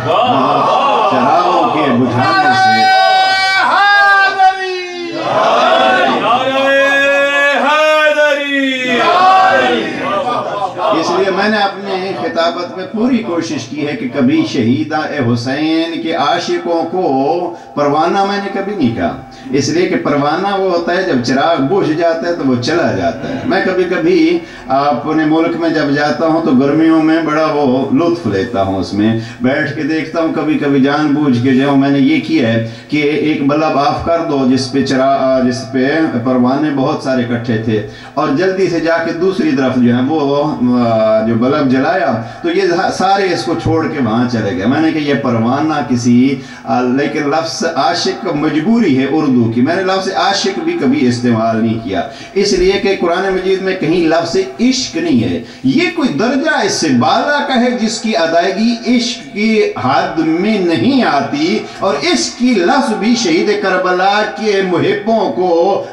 चिरागों के बुझाने से इसलिए मैंने अपने खिताबत में पूरी कोशिश की है कि कभी शहीदा हुसैन के आशिकों को परवाना मैंने कभी नहीं कहा, इसलिए कि परवाना वो होता है जब चिराग बुझ जाता है तो वो चला जाता है। मैं कभी कभी अपने मुल्क में जब जाता हूँ तो गर्मियों में बड़ा वो लुत्फ लेता हूँ, उसमें बैठ के देखता हूँ। कभी कभी जानबूझ के जो मैंने ये किया है कि एक बल्ब ऑफ कर दो जिस पे परवाने बहुत सारे इकट्ठे थे, और जल्दी से जाके दूसरी तरफ जो है वो जो बल्ब जलाया तो ये सारे इसको छोड़ के वहां चले गए। मैंने कहा ये परवाना किसी लेकिन लफ्ज़ आशिक मजबूरी है उर्दू की, मैंने लफ्ज़ आशिक भी कभी इस्तेमाल नहीं किया, इसलिए कि कुरान मजीद में कहीं लफ्ज़ इश्क नहीं है। ये कोई दर्जा इससे बाला का है जिसकी अदायगी इश्क की हद में नहीं आती, और इसकी लफ्ज़ भी शहीद करबला के मुहिब्बों को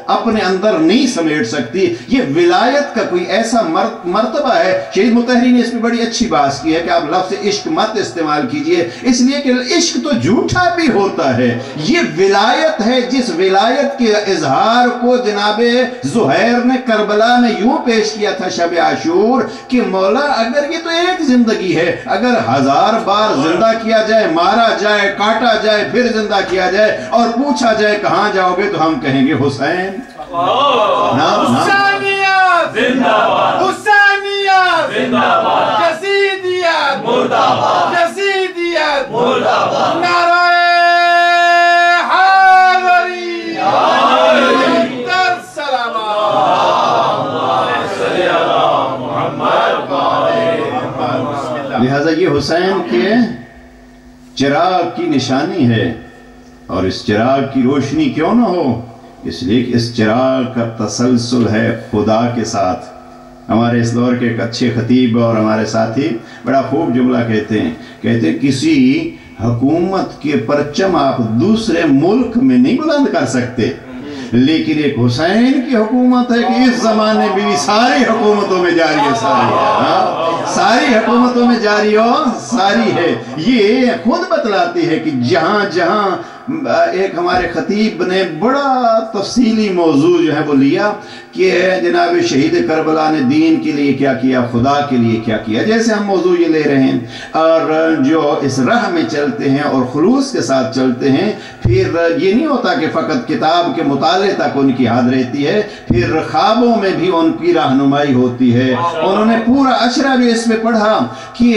अपने अंदर नहीं समेट सकती। ये विलायत का कोई ऐसा मर्तबा है। शहीद मुतहरी ने इसमें बड़ी अच्छी बात की है कि आप लफ्ज़ इश्क मत इस्तेमाल कीजिए, इसलिए कि इश्क तो झूठा भी होता है। ये विलायत है जिस विलायत के इजहार को जनाबे ज़ुहैर ने करबला में यूं पेश किया था शब आशूर कि मौला अगर ये तो एक जिंदगी है, अगर 1000 बार जिंदा किया जाए, मारा जाए, काटा जाए, फिर जिंदा किया जाए और पूछा जाए कहां जाओगे तो हम कहेंगे हुसैन। लिहाजा ये हुसैन के चिराग की निशानी है, और इस चिराग की रोशनी क्यों ना हो, इसलिए कि इस चिराग का तसलसल है खुदा के साथ। हमारे इस दौर के एक अच्छे खतीब और हमारे साथी बड़ा खूब जुमला कहते हैं किसी हुकूमत के परचम आप दूसरे मुल्क में नहीं बुलंद कर सकते, लेकिन एक हुसैन की हुकूमत है कि इस जमाने में भी सारी हुकूमतों में जारी है, सारी हुकूमतों में जारी हो सारी है। ये खुद बतलाती है कि जहां जहां एक हमारे खतीब ने बड़ा तफसीली मौजू जो है वो लिया कि जनाब शहीद करबला ने दीन के लिए क्या किया, खुदा के लिए क्या किया। जैसे हम मौजू ये ले रहे हैं और जो इस राह में चलते हैं और खुलूस के साथ चलते हैं, फिर ये नहीं होता कि फ़कत किताब के मुताले तक उनकी हद रहती है, پھر ख्वाबों में भी उनकी रहनुमाई होती है। उन्होंने पूरा अशरा भी इसमें पढ़ा कि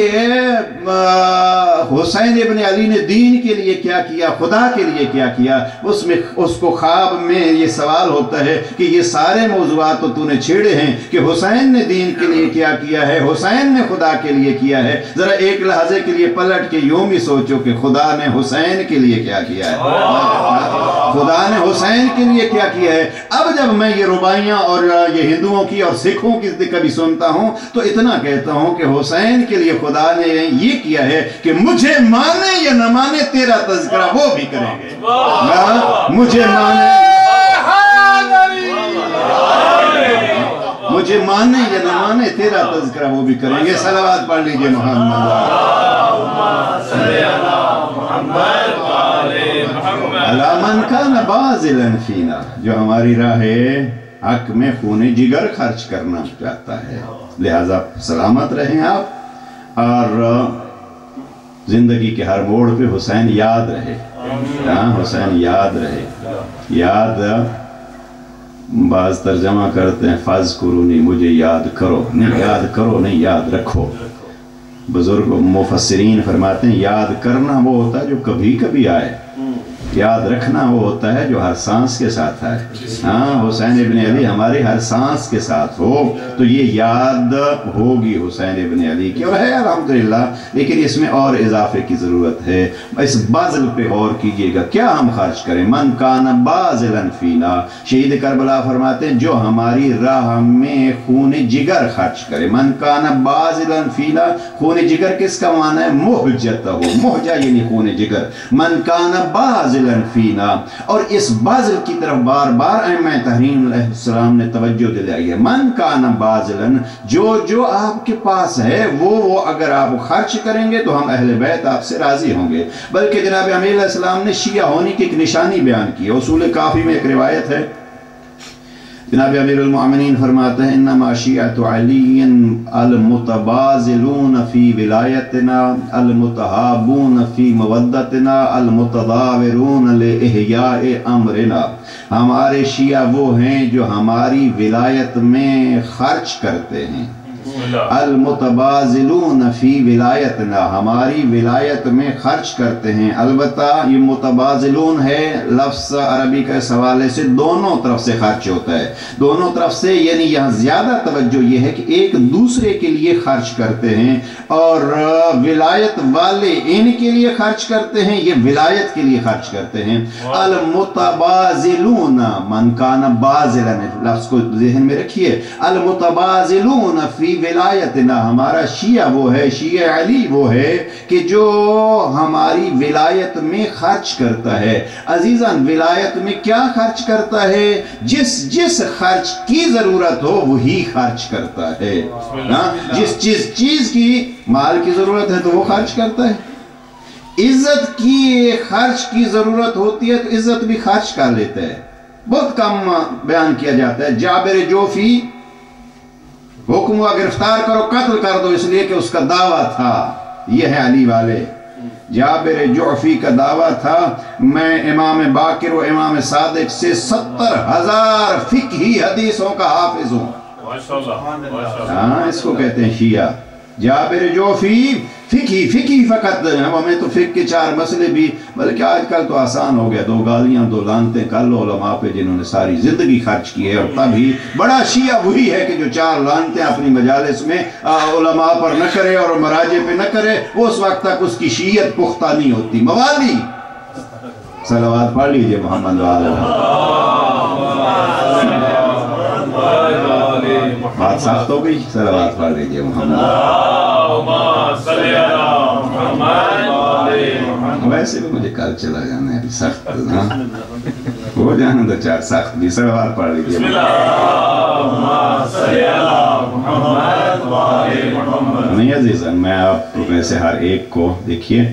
हुसैन इब्न अली ने दीन के लिए क्या किया, खुदा के लिए क्या किया। उसमें उसको ख्वाब में ये सवाल होता है कि ये सारे मौज़ूआत तो तूने छेड़े हैं कि हुसैन ने दीन के लिए क्या किया है, हुसैन ने खुदा के लिए किया है। ज़रा एक लहजे के लिए पलट के यूं भी सोचो कि खुदा ने हुसैन के लिए क्या किया है, खुदा ने हुसैन के लिए क्या किया है। अब जब मैं ये रुबाइयाँ और ये हिंदुओं की और सिखों की कभी सुनता हूँ तो इतना कहता हूँ कि हुसैन के लिए खुदा ने ये किया है कि मुझे माने या न माने तेरा तज़किरा वो भी करेंगे। मुझे माने या न माने तेरा तज़किरा वो भी करेंगे। सलावत पढ़ लीजिए मोहम्मद। अला मन कान बाज़िलन फीना, जो हमारी राह हक में खूने जिगर खर्च करना चाहता है। लिहाजा सलामत रहें आप और जिंदगी के हर मोड़ पे हुसैन याद रहे। हाँ, हुसैन याद रहे। याद बाज तर्जमा करते हैं फ़ज़्कुरूनी, मुझे याद करो। नहीं याद करो नहीं, याद रखो। बुजुर्ग मुफस्सिरीन फरमाते हैं याद करना वो होता है जो कभी कभी आए, याद रखना वो होता है जो हर सांस के साथ आए। हाँ, हुसैन इब्न अली हमारे हर सांस के साथ हो तो ये याद होगी हुसैन इब्न अली की, और है अल्हम्दुलिल्लाह। लेकिन इसमें और इजाफे की ज़रूरत है। इस बाज़ल पे गौर कीजिएगा, क्या हम खर्च करें। मन कान बाज़िलन फीना, शहीद करबला फरमाते हैं जो हमारी राह में खून जिगर खर्च करे। मन कान बाज़िलन फीना, खून जिगर किसका माना है, मुहजत हो, मुहजा यानी खून जिगर। मन कान बाज़िलन फीना, और इस बाज़िल की तरफ बार बार अइम्मा तहरीम अलैहिस्सलाम ने तवज्जो दिलाई है। मन कान बाज़िलन, जो आपके पास है वो अगर आप खर्च करेंगे तो हम अहले बैत आपसे राजी होंगे। बल्कि जनाब अमीर अलैहिस्सलाम ने शिया होने की एक निशानी बयान की है। उसूल काफ़ी में एक रिवायत है, जनाब अमीरुल मोमिनीन फरमाते हैं इन्नमा शियअतु अलीय्यिन अल मुतबाज़िलून फी विलायतिना अल मुतहाबून फी मवद्दतिना अल मुतदाविरून ले इहयाए अमरिना। हमारे शिया वो हैं जो हमारी विलायत में खर्च करते हैं। अल मुतबाज़िलून फी विलायतना, हमारी विलायत में खर्च करते हैं। अलबत्ता ये मुतबाज़िलून है लफ्ज़ अरबी के हवाले से दोनों तरफ से खर्च होता है। दोनों तरफ से यानी यहाँ ज़्यादा तवज्जो ये है कि एक दूसरे के लिए खर्च करते हैं, और विलायत वाले इनके लिए खर्च करते हैं, ये विलायत के लिए खर्च करते हैं। अल मुतबाज़िलून मन कान बाज़िलन, लफ्ज़ को ज़हन में रखिए। अल मुतबाज़िलून फी विलायतना, हमारा शिया वो है, शिया अली वो है कि जो हमारी विलायत में खर्च करता है। अजीज़ान, विलायत में क्या खर्च करता है, जिस खर्च की जरूरत हो वही खर्च करता है। जिस चीज की माल की जरूरत है तो वो खर्च करता है। इज्जत की खर्च की जरूरत होती है तो इज्जत भी खर्च कर लेता है। बहुत कम बयान किया जाता है। जाबिर जोफी हुक्म हुआ गिरफ्तार करो, कत्ल कर दो, इसलिए कि उसका दावा था। यह है अली वाले। जाबिर जोफी का दावा था मैं इमाम बाकिर और इमाम सादिक से 70,000 फिक्ही हदीसों का हाफिज हूँ। हाँ, इसको कहते हैं शिया। जाबिर जोफी फिकी फ़कत, हमें तो फिक के 4 मसले भी, बल्कि आजकल तो आसान हो गया, 2 गालियाँ 2 लानतें कर लो उलमा पे जिन्होंने सारी ज़िंदगी खर्च की है। और तभी बड़ा शिया वही है कि जो 4 लानतें अपनी मजालिस में उलमा पर न करे और मराजे पे न करे, वो उस वक्त तक उसकी शीयत पुख्ता नहीं होती। मवाली सलावत पढ़ लीजिए मोहम्मद वाले। बात सख्त हो गई, सलावत पढ़ लीजिए मोहम्मद। वैसे भी मुझे कल चला जाना है, सख्त ना हो जाना तो 4 सख्त भी। सलावत पढ़ लीजिए। नहीं अजीज़ान, मैं आपको वैसे हर एक को, देखिए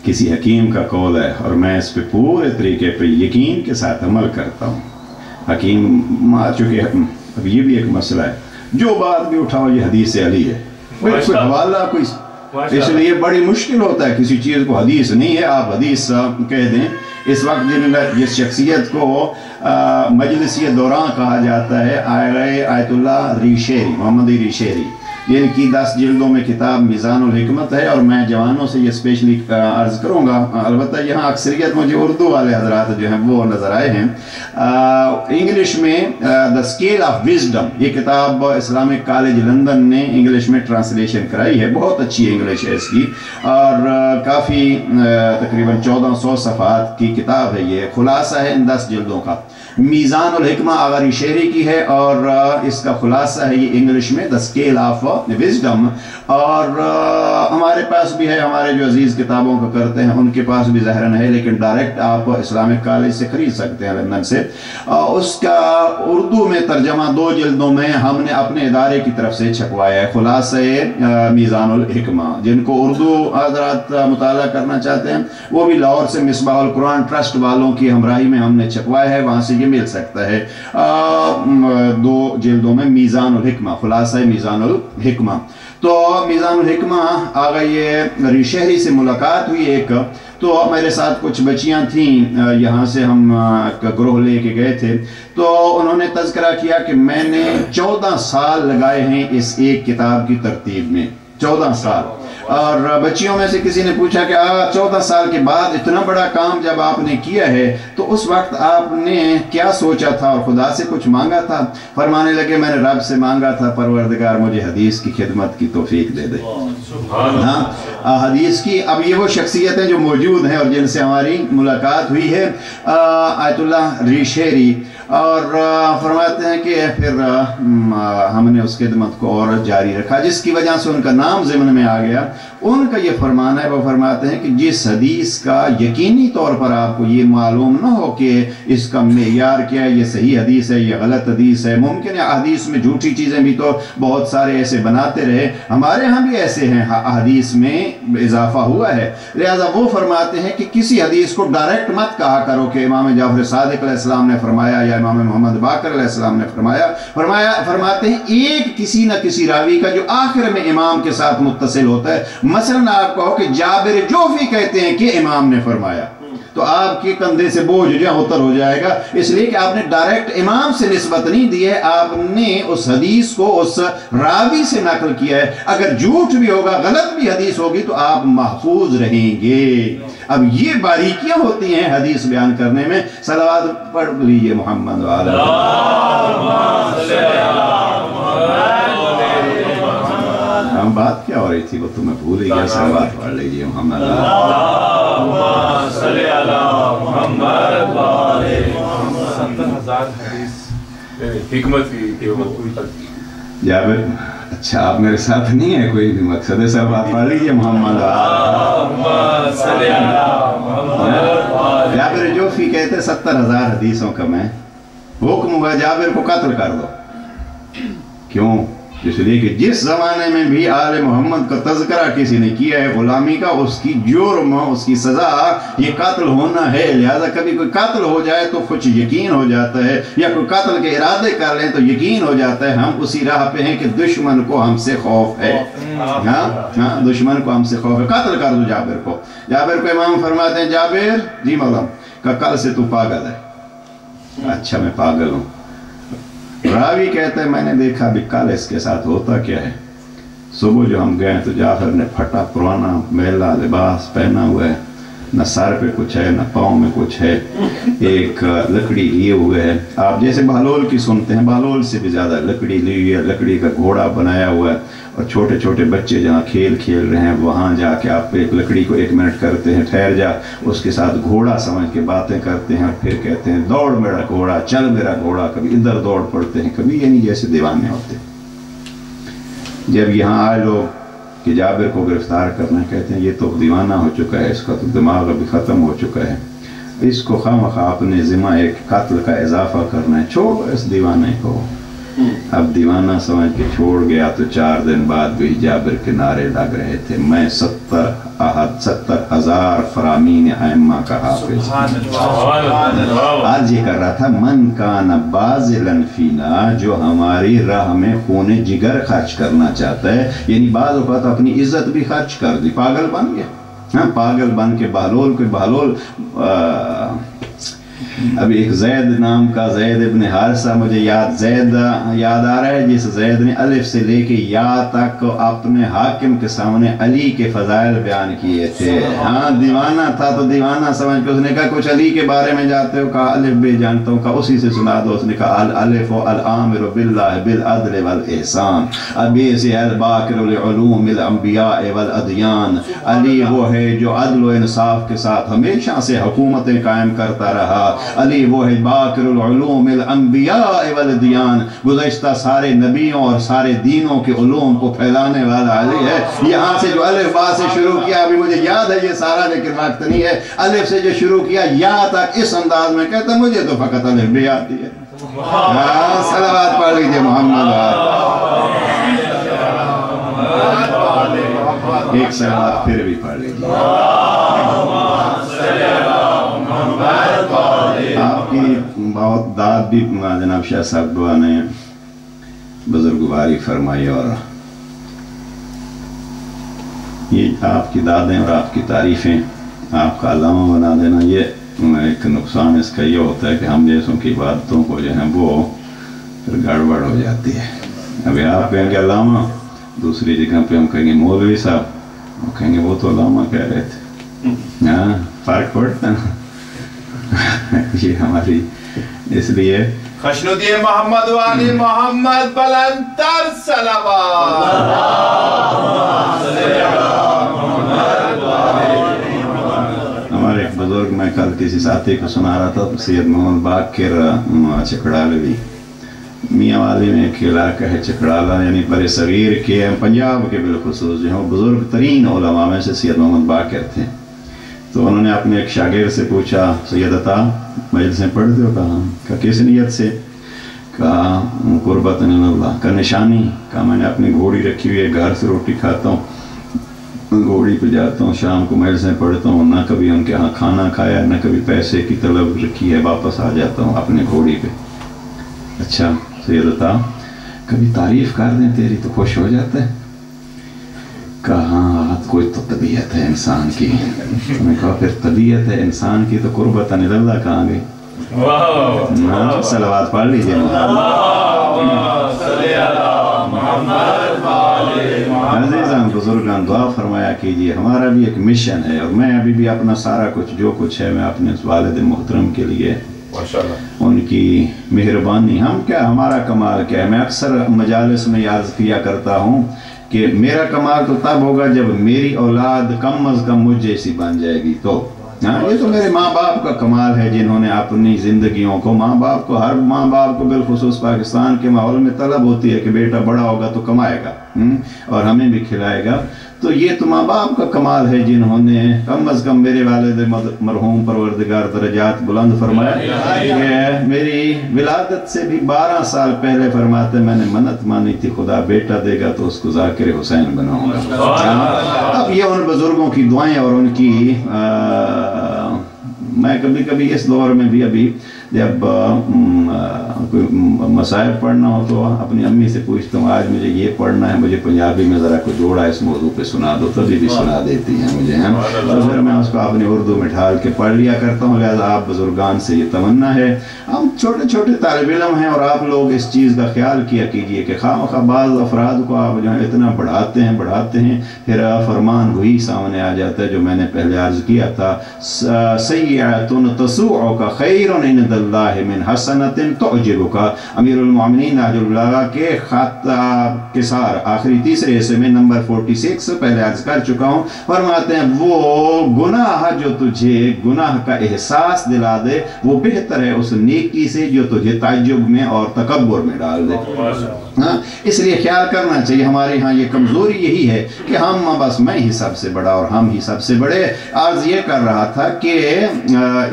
किसी हकीम का कौल है और मैं इस पे पूरे तरीके पे यकीन के साथ अमल करता हूँ। हकीम मार चुके हैं। अब ये भी एक मसला है, जो बात भी उठाओ ये हदीस अली है, कोई हवाला कोई, इसलिए बड़ी मुश्किल होता है किसी चीज़ को हदीस नहीं है आप हदीस कह दें। इस वक्त जिस शख्सियत को मजलिसी दौरान कहा जाता है, आयतुल्लाह रिशेरी, मोहम्मद रिशेरी, जिनकी 10 जिल्दों में किताब मीज़ानुल हिकमत है। और मैं जवानों से ये स्पेशली अर्ज़ करूँगा, अलबत्ता यहाँ अक्सरियत मुझे उर्दू वाले हजरात जो हैं वो नज़र आए हैं। इंग्लिश में द स्केल ऑफ विजडम, ये किताब इस्लामिक कॉलेज लंदन ने इंग्लिश में ट्रांसलेशन कराई है, बहुत अच्छी इंग्लिश है इसकी, और काफ़ी तकरीबन 1400 सफ़ात की किताब है। ये खुलासा है इन 10 जिल्दों का। मीज़ानुल हिकमा आगा रिशेरी की है और इसका खुलासा है ये इंग्लिश में द स्केल ऑफ विजडम। और हमारे पास भी है, हमारे जो अजीज़ किताबों को करते हैं उनके पास भी ज़ाहिरन है, लेकिन डायरेक्ट आप इस्लामिक कॉलेज से ख़रीद सकते हैं लंदन से। उसका उर्दू में तर्जमा 2 जिल्दों में हमने अपने इदारे की तरफ से छपवाया है, खुलासा मीज़ानुल हिकमा। जिनको उर्दू हज़रात मुताला करना चाहते हैं वो भी लाहौर से मिसबाहुल कुरान ट्रस्ट वालों की हमराही में हमने छपवाया है, वहाँ से ये मिल सकता है। 2 जिल्दों में मीज़ानुल हिकमा, खुलासा मीज़ानुल हिकमा। तो मीज़ानुल हिकमा आगा ये रिशहरी से मुलाकात हुई एक, तो मेरे साथ कुछ बच्चियां थीं, यहाँ से हम ग्रोह लेके गए थे, तो उन्होंने तज़किरा किया कि मैंने 14 साल लगाए हैं इस एक किताब की तरतीब में, 14 साल। और बच्चियों में से किसी ने पूछा कि 14 साल के बाद इतना बड़ा काम जब आपने किया है तो उस वक्त आपने क्या सोचा था और खुदा से कुछ मांगा था? फरमाने लगे मैंने रब से मांगा था, परवरदिगार मुझे हदीस की खिदमत की तौफीक दे दे। हाँ, हदीस की। अब ये वो शख्सियतें जो मौजूद हैं और जिनसे हमारी मुलाकात हुई है, आयतुल्लाह रिशेरी, और फरमाते हैं कि फिर हमने उस खिदमत को और जारी रखा, जिसकी वजह से उनका नाम ज़िम्न में आ गया। उनका ये फरमाना है, वो फरमाते हैं कि जिस हदीस का यकीनी तौर पर आपको ये मालूम ना हो कि इसका मेयार क्या है, ये सही हदीस है, ये गलत हदीस है, मुमकिन है हदीस में झूठी चीज़ें भी तो बहुत सारे ऐसे बनाते रहे, हमारे यहाँ भी ऐसे हैं, हदीस में इजाफा हुआ है। लिहाजा वो फरमाते हैं कि किसी हदीस को डायरेक्ट मत कहा करो कि इमाम जाफर सादिक अलैहिस्सलाम ने फरमाया या इमाम मोहम्मद बाकर अलैहिस्सलाम ने फरमाते हैं एक किसी न किसी रावी का जो आखिर में इमाम के साथ मुत्तसिल होता है। मसलन आप कहो कि जाबिर जोफी कहते हैं कि इमाम ने फरमाया, तो आपके कंधे से बोझ जो उतर हो जाएगा, इसलिए कि आपने डायरेक्ट इमाम से निस्बत नहीं दी है, आपने उस हदीस को उस रावी से नकल किया है। अगर झूठ भी होगा, गलत भी हदीस होगी तो आप महफूज रहेंगे। अब ये बारीकियां होती हैं हदीस बयान करने में। सलावत पढ़ लीजिए मोहम्मद वाला। हम बात क्या हो रही थी वो तुम्हें भूल ही गया। सलावत पढ़ लीजिए मोहम्मद। जाबिर, अच्छा आप मेरे साथ नहीं है, कोई भी मकसद है, सब आप पढ़ लीजिए मोहम्मद। जाबिर जोफी कहते 70,000 हदीसों का मैं हुक्म हुआ जाबिर को कत्ल कर दो। क्यों? इसलिए कि जिस जमाने में भी आले मोहम्मद का तज़किरा किसी ने किया है गुलामी का, उसकी जुर्म, उसकी सजा ये कत्ल होना है। लिहाजा कभी कोई कत्ल हो जाए तो कुछ यकीन हो जाता है, या कोई कत्ल के इरादे कर लें तो यकीन हो जाता है हम उसी राह पे हैं कि दुश्मन को हमसे खौफ है। हाँ, दुश्मन को हमसे खौफ है, कत्ल कर दो जाबिर को। जाबिर को इमाम फरमाते हैं, जाबिर जी मौलाना का कल से तू पागल है। अच्छा मैं पागल हूँ। रावी कहते हैं मैंने देखा भी कल इसके साथ होता क्या है। सुबह जो हम गए तो जाफर ने फटा पुराना मैला लिबास पहना हुआ है, न सर पे कुछ है न पाँव में कुछ है, एक लकड़ी लिए हुए है। आप जैसे बहलोल की सुनते हैं, बहलोल से भी ज़्यादा लकड़ी ली हुई है, लकड़ी का घोड़ा बनाया हुआ है, और छोटे छोटे बच्चे जहाँ खेल खेल रहे हैं वहाँ जाके आप एक लकड़ी को 1 मिनट करते हैं, ठहर जा, उसके साथ घोड़ा समझ के बातें करते हैं, और फिर कहते हैं दौड़ मेरा घोड़ा, चल मेरा घोड़ा। कभी इधर दौड़ पड़ते हैं, कभी यानी जैसे दीवाने होते। जब यहाँ आए लोग कि जाबिर को गिरफ्तार करना, कहते हैं ये तो दीवाना हो चुका है, इसका तो दिमाग अभी ख़त्म हो चुका है, इसको खामखा अपने ज़िम्मा एक कत्ल का इजाफा करना है, छोड़ इस दीवाने को। अब दीवाना समझ के छोड़ गया तो 4 दिन बाद भी जाबिर के नारे लग रहे थे, मैं 70,000 फरामीन अइम्मा का हाफिज। आज ये कर रहा था मन कान बाज़िलन फीना, जो हमारी राह में खूने जिगर खर्च करना चाहता है, यानी बाज़ औक़ात अपनी इज्जत भी खर्च कर दी, पागल बन गया। हाँ, पागल बन के बहलोल कोई बहलोल अभी एक जैद नाम का जैद इब्न हारिसा मुझे जैद याद आ रहा है, जिस जैद ने अलिफ से लेके या तक अपने हाकिम के सामने अली के फजाइल बयान किए थे। हाँ, दीवाना था तो दीवाना समझ के उसने कहा कुछ अली के बारे में जानते हो? कहा अलिफ भी जानता हूँ। कहा उसी से सुना दो। उसने कहा अल अलिफ अल आमिर बिल्लाह बिल अदल वल ihsan अबी से अल बाकिर उल उलूम अल अंबिया वल अदयान। अली वो है जो अदल व इंसाफ के साथ हमेशा से हुकूमतें कायम करता रहा। अली वो है बाकिरुल उलूम अल अंबिया वल अदयान, गुज़श्ता सारे नबियों और सारे दीनों के उलूम को फैलाने वाला अली है। यहाँ से जो अलिफ बा से शुरू किया, अभी मुझे याद है ये सारा, लेकिन वक्त नहीं है। अलिफ से जो शुरू किया या तक इस अंदाज में कहता मुझे तो फकत अलिफ भी आती है। सलावत पढ़ लीजिए मोहम्मद। एक सलावत फिर भी पढ़ लीजिए। आपकी बहुत दाद भी जनाब शाह साहब दुआ ने बुजुर्गवारी फरमाई, और ये आपकी दादें और आपकी तारीफ़ें आपका अल्लामा बना देना, ये एक नुकसान इसका ये होता है कि हम जैसों की बातों को जो है वो फिर गड़बड़ हो जाती है। अभी आप कहेंगे अल्लामा, दूसरी जगह पे हम कहेंगे मौलवी साहब, वो कहेंगे वो तो अल्लामा कह रहे थे। हाँ, फ़र्क पड़ता है। ये हमारी इसलिए खशनुद्दीन मोहम्मद वाली मोहम्मद बुलंदतर सलावत। हमारे एक बुजुर्ग, मैं कल किसी साथी को सुना रहा था, सैयद मोहम्मद बाकिर चकड़ालवी, मियाँ वाली में एक इलाका है चकड़ाला, यानी बड़े सगीर के पंजाब के बिलखुसूस जो हैं बुजुर्ग तरीन उलमा में से सैयद मोहम्मद बाकिर थे। तो उन्होंने अपने एक शागिर्द से पूछा, सैयद अता मजलिसें पढ़ते हो? कहा किस नियत से? कहा कुर्बत अल्लाह का निशानी। कहा मैंने अपनी घोड़ी रखी हुई है, घर से रोटी खाता हूँ, घोड़ी पे जाता हूँ, शाम को मजलिसें पढ़ता हूँ, ना कभी उनके यहाँ खाना खाया, ना कभी पैसे की तलब रखी है, वापस आ जाता हूँ अपने घोड़ी पे। अच्छा सैयद अता, कभी तारीफ़ कर दें तेरी तो खुश हो जाता है? कहा कोई तो तबीयत है इंसान की। मैंने कहा फिर तबीयत है इंसान की तो कुर्बत अल्लाह कहाँ गई? सलावत पढ़ लीजिए। अज़ीज़ान बुजुर्गान दुआ फरमाया कीजिए। हमारा भी एक मिशन है, और मैं अभी भी अपना सारा कुछ जो कुछ है मैं अपने वालिद मोहतरम के लिए, उनकी मेहरबानी, हम क्या, हमारा कमाल क्या है। मैं अक्सर मजालिस में याद किया करता हूँ कि मेरा कमाल तो तब होगा जब मेरी औलाद कम अज़ कम मुझ जैसी बन जाएगी। तो हाँ, ये तो मेरे माँ बाप का कमाल है जिन्होंने अपनी ज़िंदगियों को, माँ बाप को, हर माँ बाप को बिलखुसूस पाकिस्तान के माहौल में तलब होती है कि बेटा बड़ा होगा तो कमाएगा और हमें भी खिलाएगा। तो ये तो माँ बाप का कमाल है जिन्होंने कम अज़ कम मेरे वालिद मरहूम परवरदिगार दरजात बुलंद फरमाया कि मेरी विलादत से भी 12 साल पहले फरमाते मैंने मन्नत मानी थी खुदा बेटा देगा तो उसको ज़ाकिर हुसैन बनाऊंगा। अब ये उन बुजुर्गों की दुआएं और उनकी मैं कभी कभी इस दौर में भी अभी जब कोई मसाइल पढ़ना हो तो अपनी अम्मी से पूछता हूँ आज मुझे ये पढ़ना है, मुझे पंजाबी में ज़रा कोई जोड़ा इस मौजू पे सुना दो, तभी भी सुना देती हैं मुझे, हैं। तो फिर मैं उसको अपनी उर्दू में ढाल के पढ़ लिया करता हूँ। लिहाजा आप बुजुर्गान से ये तमन्ना है, हम छोटे छोटे तालिब इल्म हैं और आप लोग इस चीज़ का ख्याल किया कीजिए कि खामखा बाज़ अफराद को आप जो है इतना बढ़ाते हैं फिर फरमान वही सामने आ जाता है जो मैंने पहले अर्ज़ किया था, सय्यअतुन तसूअका खैरुन इंदल्लाहि मिन हसनतिन तुअजिबुका। अमीरुल मोमिनीन नाजुल्लाह के खत के सार आखिरी तीसरे हिस्से में नंबर 46 पहले अर्ज कर चुका हूँ, फरमाते हैं वो गुनाह जो तुझे गुनाह का एहसास दिला दे वो बेहतर है उस नेकी से जो तुझे ताज्जुब में और तकब्बुर में डाल दे। हाँ, इसलिए ख्याल करना चाहिए। हमारे यहाँ ये कमज़ोरी यही है कि हम बस मैं ही सबसे बड़ा और हम ही सबसे बड़े। अर्ज ये कर रहा था कि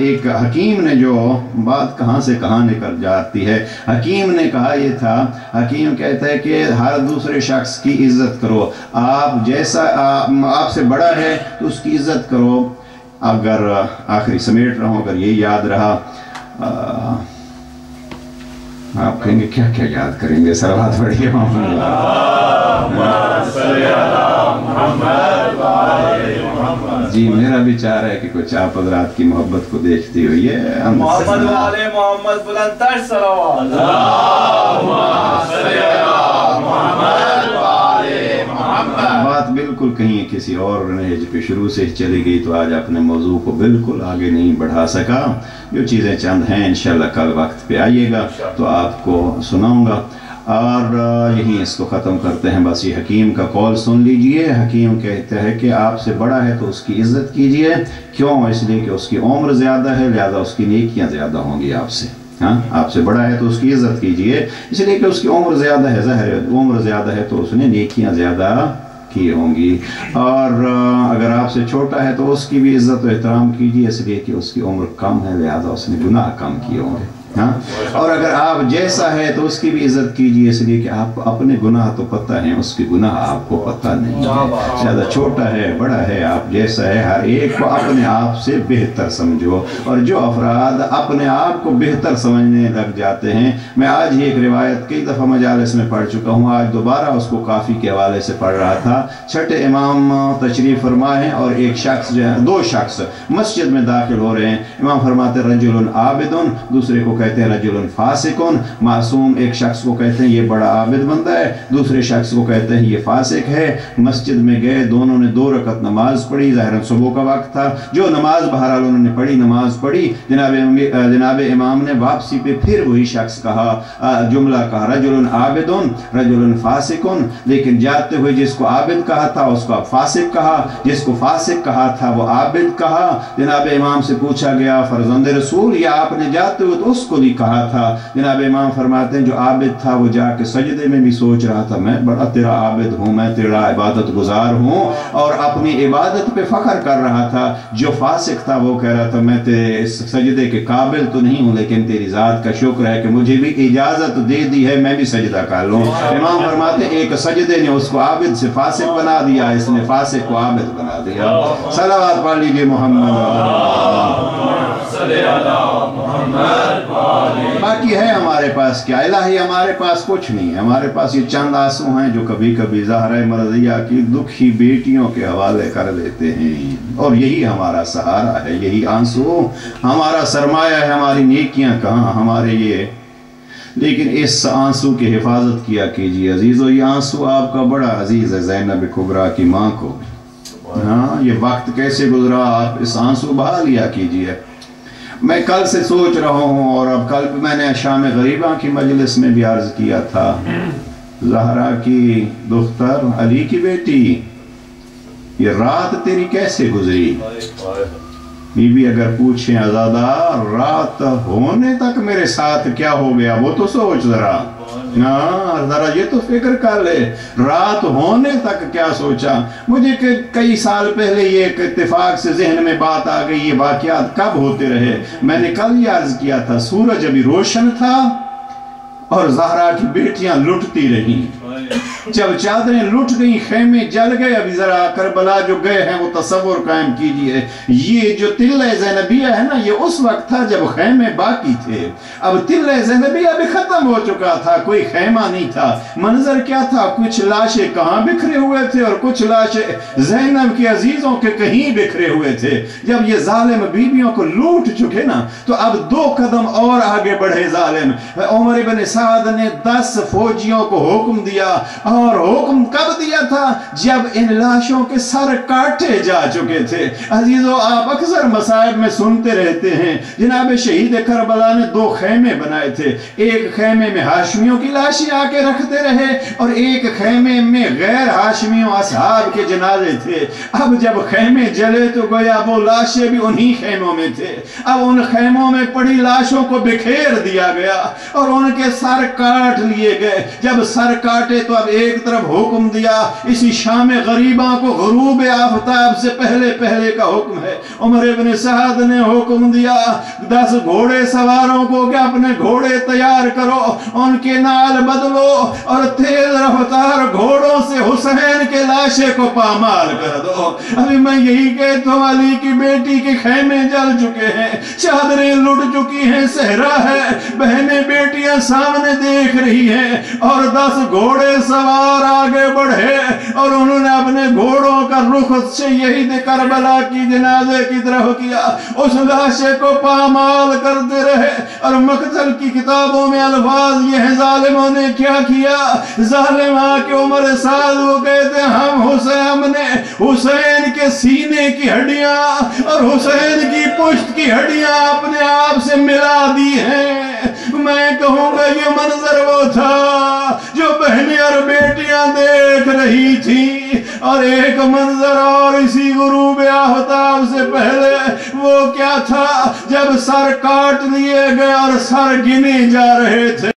एक हकीम ने, जो बात कहाँ से कहाँ निकल जाती है, हकीम ने कहा ये था, हकीम कहता है कि हर दूसरे शख्स की इज्जत करो, आप जैसा आपसे बड़ा है तो उसकी इज्जत करो। अगर आखिरी समेट रहा हूँ, अगर ये याद रहा, आप कहेंगे क्या क्या याद करेंगे, सलावत पढ़िए। जी मेरा भी चाह रहा है कि कुछ आप हज़रात की मोहब्बत को देखते हुए मोहम्मद वाले मोहम्मद बुलंदतर सलावत। बात बिल्कुल कहीं किसी और नहज पे शुरू से चली गई तो आज अपने मौजू को बिल्कुल आगे नहीं बढ़ा सका। जो चीज़ें चंद हैं इंशाल्लाह कल वक्त पे आइएगा तो आपको सुनाऊंगा। और यहीं इसको ख़त्म करते हैं। बस ये हकीम का कॉल सुन लीजिए। हकीम कहते हैं कि आपसे बड़ा है तो उसकी इज़्ज़त कीजिए। क्यों? इसलिए कि उसकी उम्र ज़्यादा है, लिहाजा उसकी नेकियां ज़्यादा होंगी आपसे। हाँ, आपसे बड़ा है तो उसकी इज़्ज़त कीजिए, इसलिए कि उसकी उम्र ज़्यादा है। ज़ाहिर है उम्र ज़्यादा है तो उसने नेकियां ज़्यादा की होंगी। और अगर आपसे छोटा है तो उसकी भी इज़्ज़त और एहतराम कीजिए, इसलिए कि उसकी उम्र कम है, लिहाजा उसने गुनाह कम किए होंगे। हाँ, और अगर आप जैसा है तो उसकी भी इज़्ज़त कीजिए, इसलिए कि आप अपने गुनाह तो पता है, उसके गुनाह आपको पता नहीं है। ज़्यादा छोटा है बड़ा है, आप जैसा है, हर एक को अपने आप से बेहतर समझो। और जो अफराद अपने आप को बेहतर समझने लग जाते हैं, मैं आज ही एक रिवायत कई दफ़ा मजालिस में पढ़ चुका हूँ, आज दोबारा उसको काफ़ी के हवाले से पढ़ रहा था। छठे इमाम तशरीफ़ फरमा है और एक शख्स जो है, दो शख्स मस्जिद में दाखिल हो रहे हैं। इमाम फरमाते रजुलन आबिदुन, दूसरे को कहते हैं रजुलन फासिकुन। मासूम एक शख्स को कहते हैं ये बड़ा आबिद बंदा है, दूसरे शख्स को कहते हैं ये फासिक है। मस्जिद में गए, दोनों ने 2 रकत नमाज पढ़ी, ज़ाहिरन सुबह का वक्त था। जो नमाज बहरहाल उन्होंने पढ़ी, नमाज पढ़ी। जनाब इमाम ने वापसी पे फिर वही शख्स कहा, जुमला कहा रजुलन आबिदुन रजुलन फासिकुन, लेकिन जाते हुए जिसको आबिद कहा था उसको अब फासिक कहा, जिसको फासिक कहा था वो आबिद कहा। जनाब इमाम से पूछा गया फरजंद रसूल ये आपने जाते हुए तो उसको भी कहा था? जनाब इमाम फरमाते हैं जो आबिद था वो जाके सजदे में भी सोच रहा था मैं बड़ा तेरा आबिद हूँ, मैं तेरा इबादत गुजार हूँ, और अपनी इबादत पे फख्र कर रहा था। जो फासिक था वो कह रहा था मैं तेरे इस सजदे के काबिल तो नहीं हूँ, लेकिन तेरी ज़ात का शुक्र है कि मुझे भी इजाज़त दे दी है, मैं भी सजदा कर लूँ। इमाम फरमाते एक सजदे ने उसको आबिद से फासिक बना दिया, इसने फासिक को आबिद बना दिया। सलावत पढ़ लीजिए बाकी है हमारे पास क्या इलाही, हमारे पास कुछ नहीं है। हमारे पास ये चंद आंसू हैं जो कभी कभी ज़हरा मरज़िया की दुखी बेटियों के हवाले कर देते हैं, और यही हमारा सहारा है, यही आंसू हमारा सरमाया है। हमारी नेकियां कहाँ हमारे ये, लेकिन इस आंसू की हिफाजत किया कीजिए अजीज़ों। ये आंसू आपका बड़ा अजीज़ है ज़ैनब कुबरा की माँ को। हाँ, ये वक्त कैसे गुजरा, आप इस आंसू बहा लिया कीजिए। मैं कल से सोच रहा हूँ, और अब कल मैंने शाम गरीबा की मजलिस में भी अर्ज किया था, ज़हरा की दुख्तर अली की बेटी, ये रात तेरी कैसे गुजरी? बीबी अगर पूछे आज़ादा रात होने तक मेरे साथ क्या हो गया, वो तो सोच जरा, जरा ये तो फिक्र कर ले, रात होने तक क्या सोचा। मुझे कई साल पहले ये एक इत्तेफाक से जहन में बात आ गई, ये वाक़यात कब होते रहे। मैंने कल ये अर्ज किया था, सूरज अभी रोशन था और ज़हरा की बेटियां लुटती रही। जब चादरें लुट गई, खेमे जल गए, अभी जरा करबला जो गए हैं वो तसव्वुर कायम कीजिए। ये जो तिल्ले ज़ैनबिया है ना, ये उस वक्त था जब खेमे बाकी थे। अब तिल्ले ज़ैनबिया भी खत्म हो चुका था, कोई खेमा नहीं था। मंजर क्या था, कुछ लाशें कहाँ बिखरे हुए थे और कुछ लाशें ज़ैनब के अजीजों के कहीं बिखरे हुए थे। जब ये जालिम बीबियों को लूट चुके ना, तो अब 2 कदम और आगे बढ़े जालिम। उमर इब्न साद ने 10 फौजियों को हुक्म दिया, और हुक्म कब दिया था? जब इन लाशों के सर काटे जा चुके थे। अजीजों, आप अक्सर मसाइब में सुनते रहते हैं, जनाब शहीद करबला ने 2 खेमे बनाए थे। एक खेमे में हाशमियों की लाशें आके रखते रहे और एक खेमे में गैर हाशमियों असहाब के जनाजे थे। अब जब खेमे जले तो गोया वो लाशें भी उन्हीं खेमों में थे। अब उन खेमों में पड़ी लाशों को बिखेर दिया गया और उनके सर काट लिए गए। जब सर काटे तो अब एक तरफ हुक्म दिया, इसी शाम गरीबा को गुरूब आफताब से पहले पहले का हुक्म है। उमर इब्न साद ने हुक्म दिया 10 घोड़े सवारों को कि अपने घोड़े तैयार करो, उनके नाल बदलो और तेज रफ्तार घोड़ों से हुसैन के लाशे को पामाल कर दो। अभी मैं यही कहता हूँ, अली की बेटी के खेमे जल चुके हैं, चादरें लुट चुकी हैं, सहरा है, बहनें बेटियां सामने देख रही हैं और 10 घोड़े सवार आगे बढ़े और उन्होंने اپنے گھوڑوں کا رخ شہید کربلا کی جنازے کی طرف کیا، اس لاشے کو پامال کرتے رہے، اور مقتل کی کتابوں میں الفاظ یہ ہیں ظالموں نے کیا کیا، ظالم آ کے عمر سعد وہ کہتے ہیں ہم نے حسین کے سینے کی ہڈیاں اور حسین کی پشت کی ہڈیاں اپنے آپ سے ملا دی ہیں۔ میں کہوں گا یہ منظر وہ تھا جو بہنیں اور بیٹیاں دیکھ رہی تھی، اور ایک منظر اور اسی غروب آفتاب سے پہلے وہ کیا تھا جب سر کاٹ لیے گئے اور سر گنے جا رہے تھے،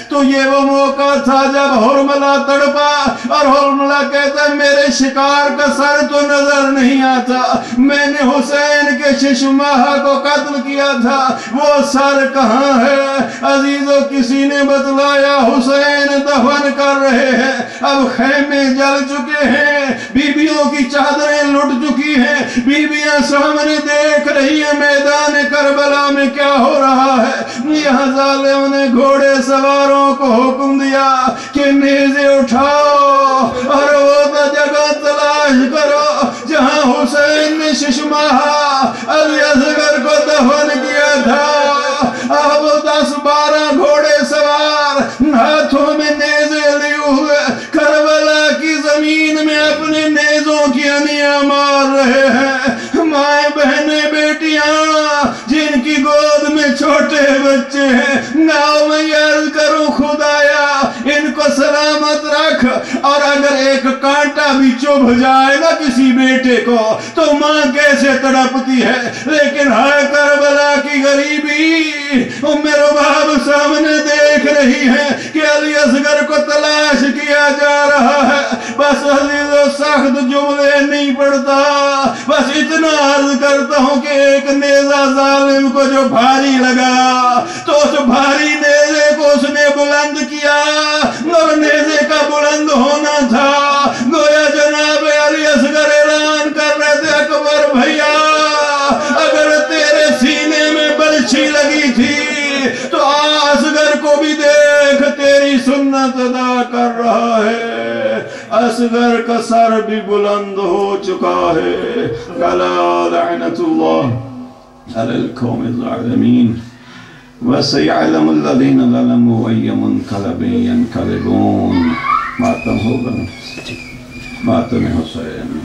تو یہ وہ موقع تھا جب حرملہ تڑپا اور حرملہ کہتا ہے میرے شکار کا سر تو نظر نہیں آتا، میں نے حسین کے ششماہ کو قتل کیا تھا، وہ سر کہاں ہے؟ عزیزو کسی نے بتلایا حسین دفن کر رہے ہیں، اب خیمے جل چکے ہیں، بیویوں کی چادریں لٹ چکی ہیں، بیویاں سامنے دیکھ رہی ہیں میدان کربلا میں کیا ہو رہا ہے۔ یہاں ظالم نے گھوڑے سواروں کو حکم دیا کہ نیزے اٹھاؤ اور وہ جگہ تلاش کرو جہاں حسین نے ششماہ علی اصغر کو دفن کیا تھا۔ اب 10-12 گھوڑے سوار ہاتھوں میں نیزے لیے ہوئے کربلا کی زمین میں اپنے نیزوں کی انیاں مار رہے ہیں۔ مائیں بہنیں بیٹیاں جن کی گود میں چھوٹے بچے ہیں، ناؤ میں عرض کروں خدایا ان کو سلامت رکھ، اور اگر ایک کانٹا بھی چبھ جائے گا کسی بیٹے کو تو ماں کیسے تڑپتی ہے، لیکن ہائے کربلا کی غریبی، میرے باپ سامنے دیکھ رہی ہے کہ علی اصغر کو تلاش کیا جا رہا ہے۔ بس عزیزو سخت جملے نہیں پڑتا، بس اتنا عرض کرتا ہوں کہ ایک نیزہ ظالم کو جو بھاری لگا تو اس بھاری نیزے کو اس نے بلند کیا، اور نیزے کا بلند ہونا تھا گویا جناب علی اصغر اعلان کر رہے تھے اکبر بھیا اگر تیرے سینے میں برچھی لگی تھی تو اصغر کو بھی دیکھ تیری سنت ادا کر رہا ہے، اصغر کا سر بھی بلند ہو چکا ہے۔ کلا لعنت اللہ علی القوم الظالمین وَسَيَعْلَمُ الَّذِينَ ظَلَمُوا أَيَّ مُنْقَلَبٍ يَنْقَلِبُونَ۔ ماتم ہوگا، ماتم حسین۔